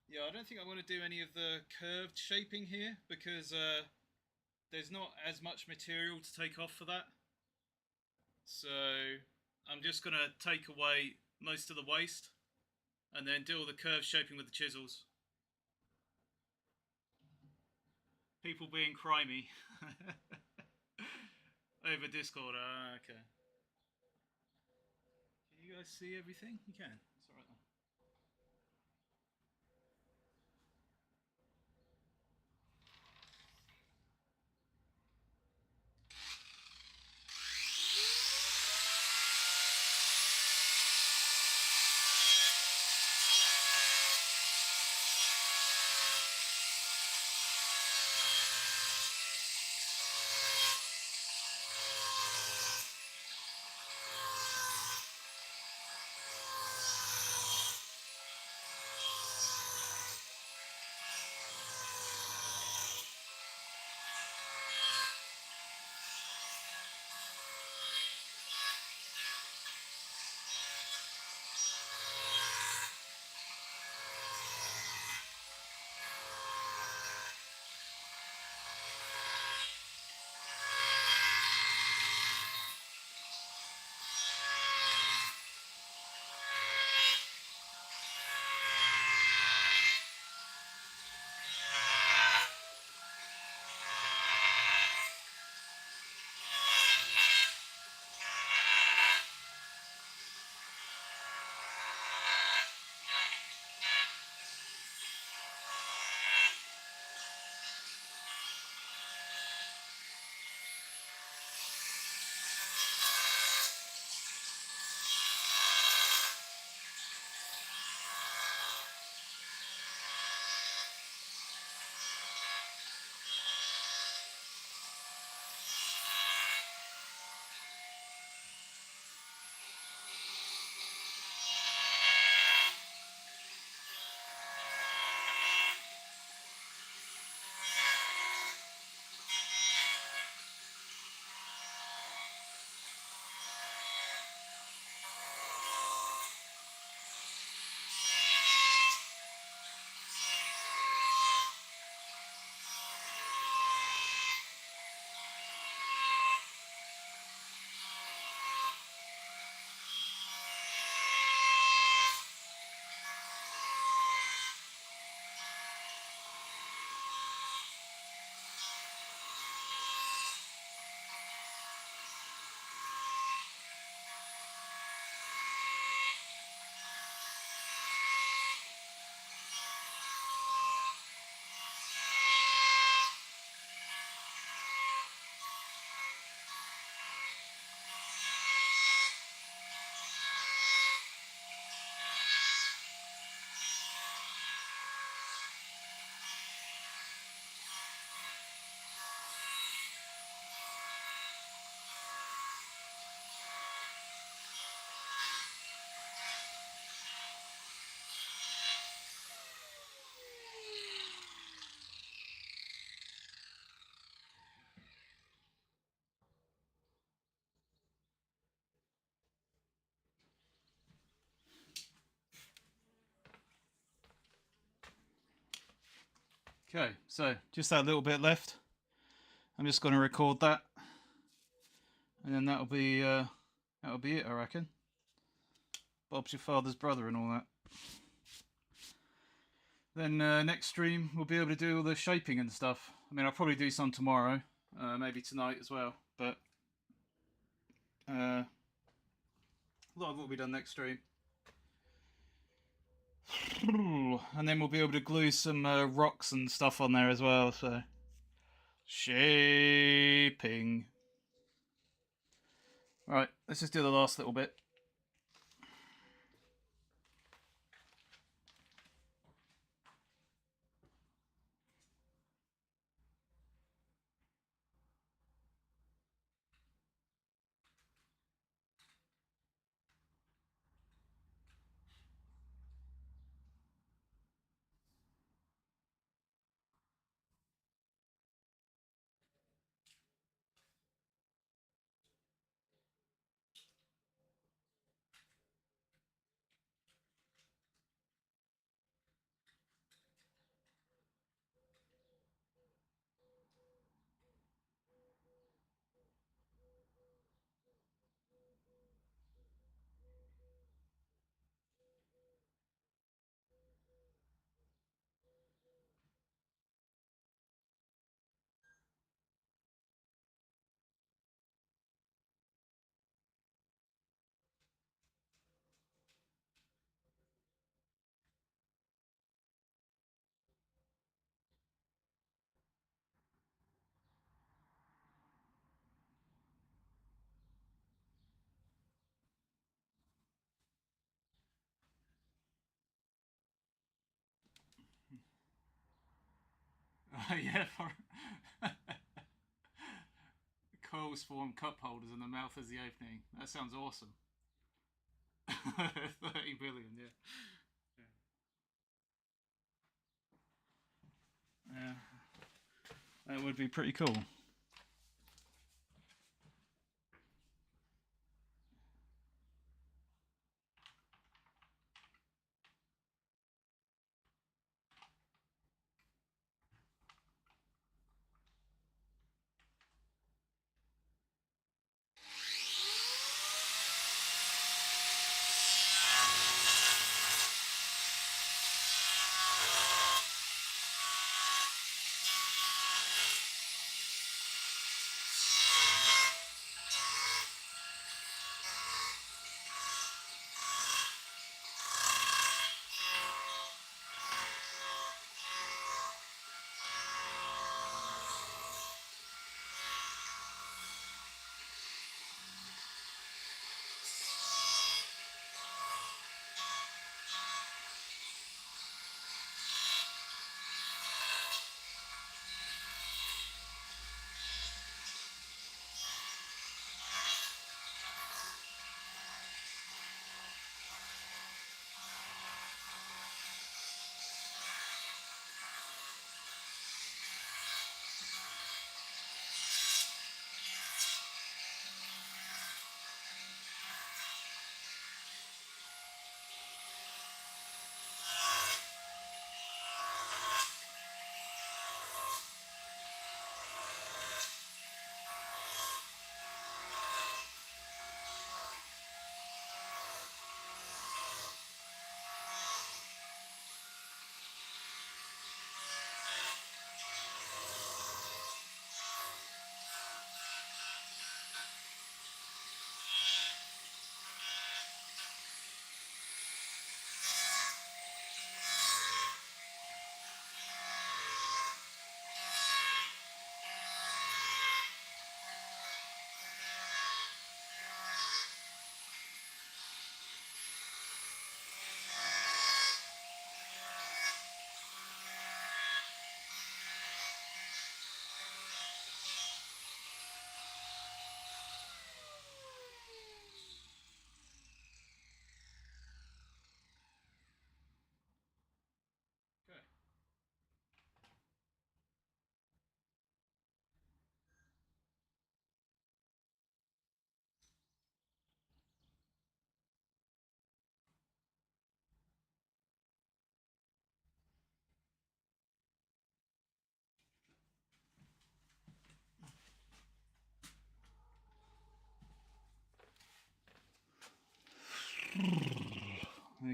Yeah, I don't think I want to do any of the curved shaping here because there's not as much material to take off for that. So I'm just going to take away most of the waste and then do all the curved shaping with the chisels. People being crimey over Discord. Okay. Can you guys see everything? You can. It's alright then. Okay, so just that little bit left. I'm just going to record that, and then that'll be it, I reckon. Bob's your father's brother and all that. Then next stream we'll be able to do all the shaping and stuff. I mean, I'll probably do some tomorrow, maybe tonight as well. But a lot of it will be done next stream. And then we'll be able to glue some rocks and stuff on there as well. So shaping. Right, let's just do the last little bit. Yeah, coils form cup holders and the mouth is the opening. That sounds awesome. 30 billion, yeah. Yeah, that would be pretty cool.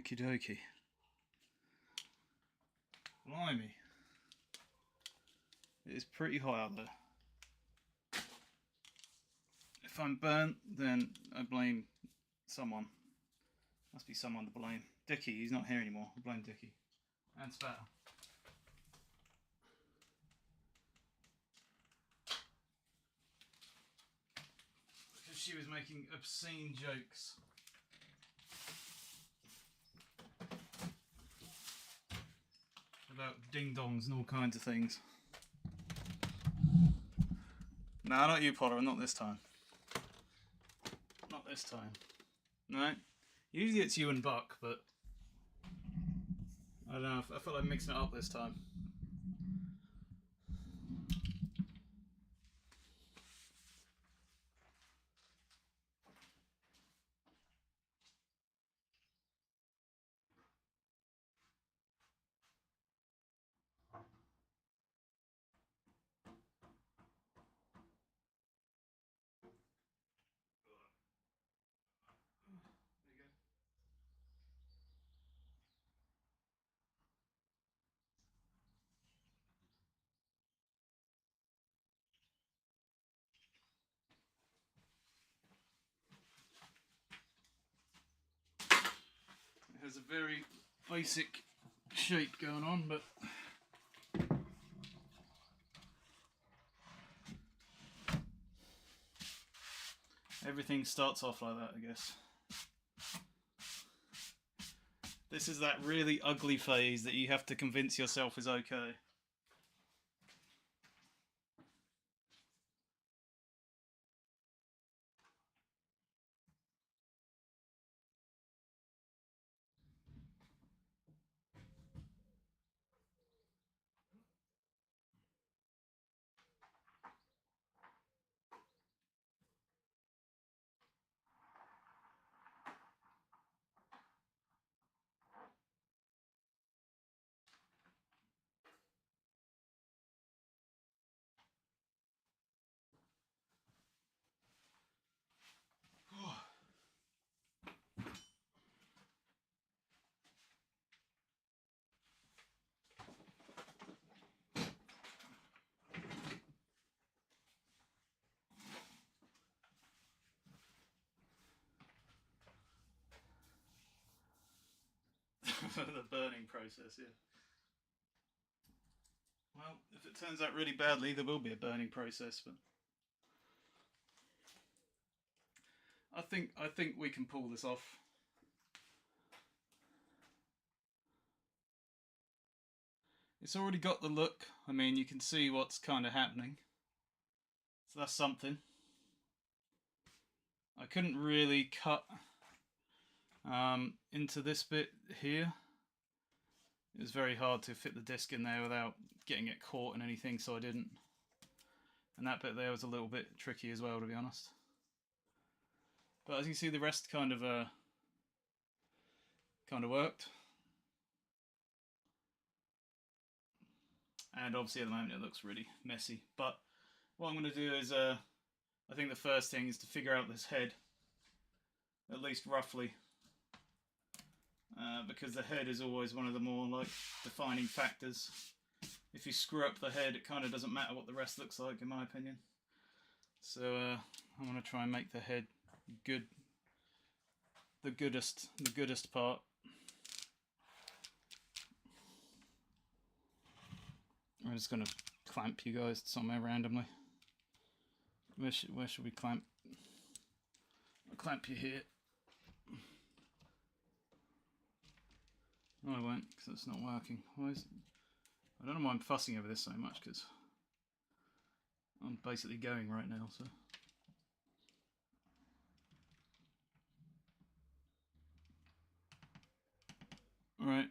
Okie dokie. Blimey. It is pretty hot out there. If I'm burnt, then I blame someone. Must be someone to blame. Dickie, he's not here anymore. I blame Dickie. And Spatter. Because she was making obscene jokes. About ding-dongs and all kinds of things. Nah, not you, Potter. Not this time. Not this time. No. Usually it's you and Buck, but I don't know. I felt like mixing it up this time. It has a very basic shape going on, but everything starts off like that, I guess. This is that really ugly phase that you have to convince yourself is okay. The burning process, yeah. Well, if it turns out really badly, there will be a burning process, but I think we can pull this off. It's already got the look. I mean, you can see what's kind of happening. So that's something. I couldn't really cut into this bit here. It was very hard to fit the disc in there without getting it caught in anything, so I didn't. And that bit there was a little bit tricky as well, to be honest. But as you can see, the rest kind of worked. And obviously at the moment it looks really messy. But what I'm going to do is, I think the first thing is to figure out this head, at least roughly. Because the head is always one of the more defining factors. If you screw up the head, it kind of doesn't matter what the rest looks like, in my opinion. So I'm going to try and make the head good, the goodest part. I'm just going to clamp you guys somewhere randomly. Where should we clamp? I'll clamp you here. No, I won't, because it's not working. Why is it? I don't know why I'm fussing over this so much, because I'm basically going right now, so. Alright.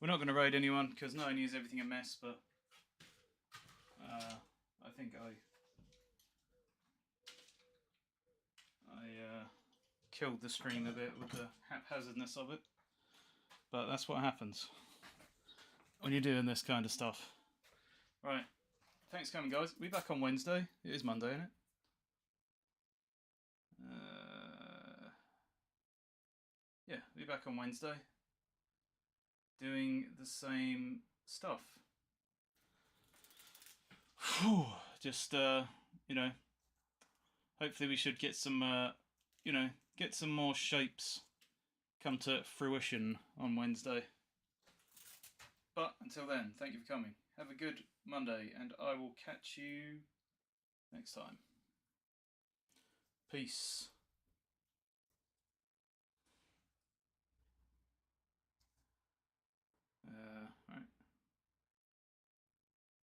We're not going to raid anyone, because not only is everything a mess, but I think I killed the stream a bit with the haphazardness of it. But that's what happens when you're doing this kind of stuff. Right. Thanks for coming, guys. We'll be back on Wednesday. It is Monday, isn't it? yeah, be back on Wednesday doing the same stuff. Just you know, hopefully we should get some get some more shapes come to fruition on Wednesday. But until then, thank you for coming. Have a good Monday, and I will catch you next time. Peace.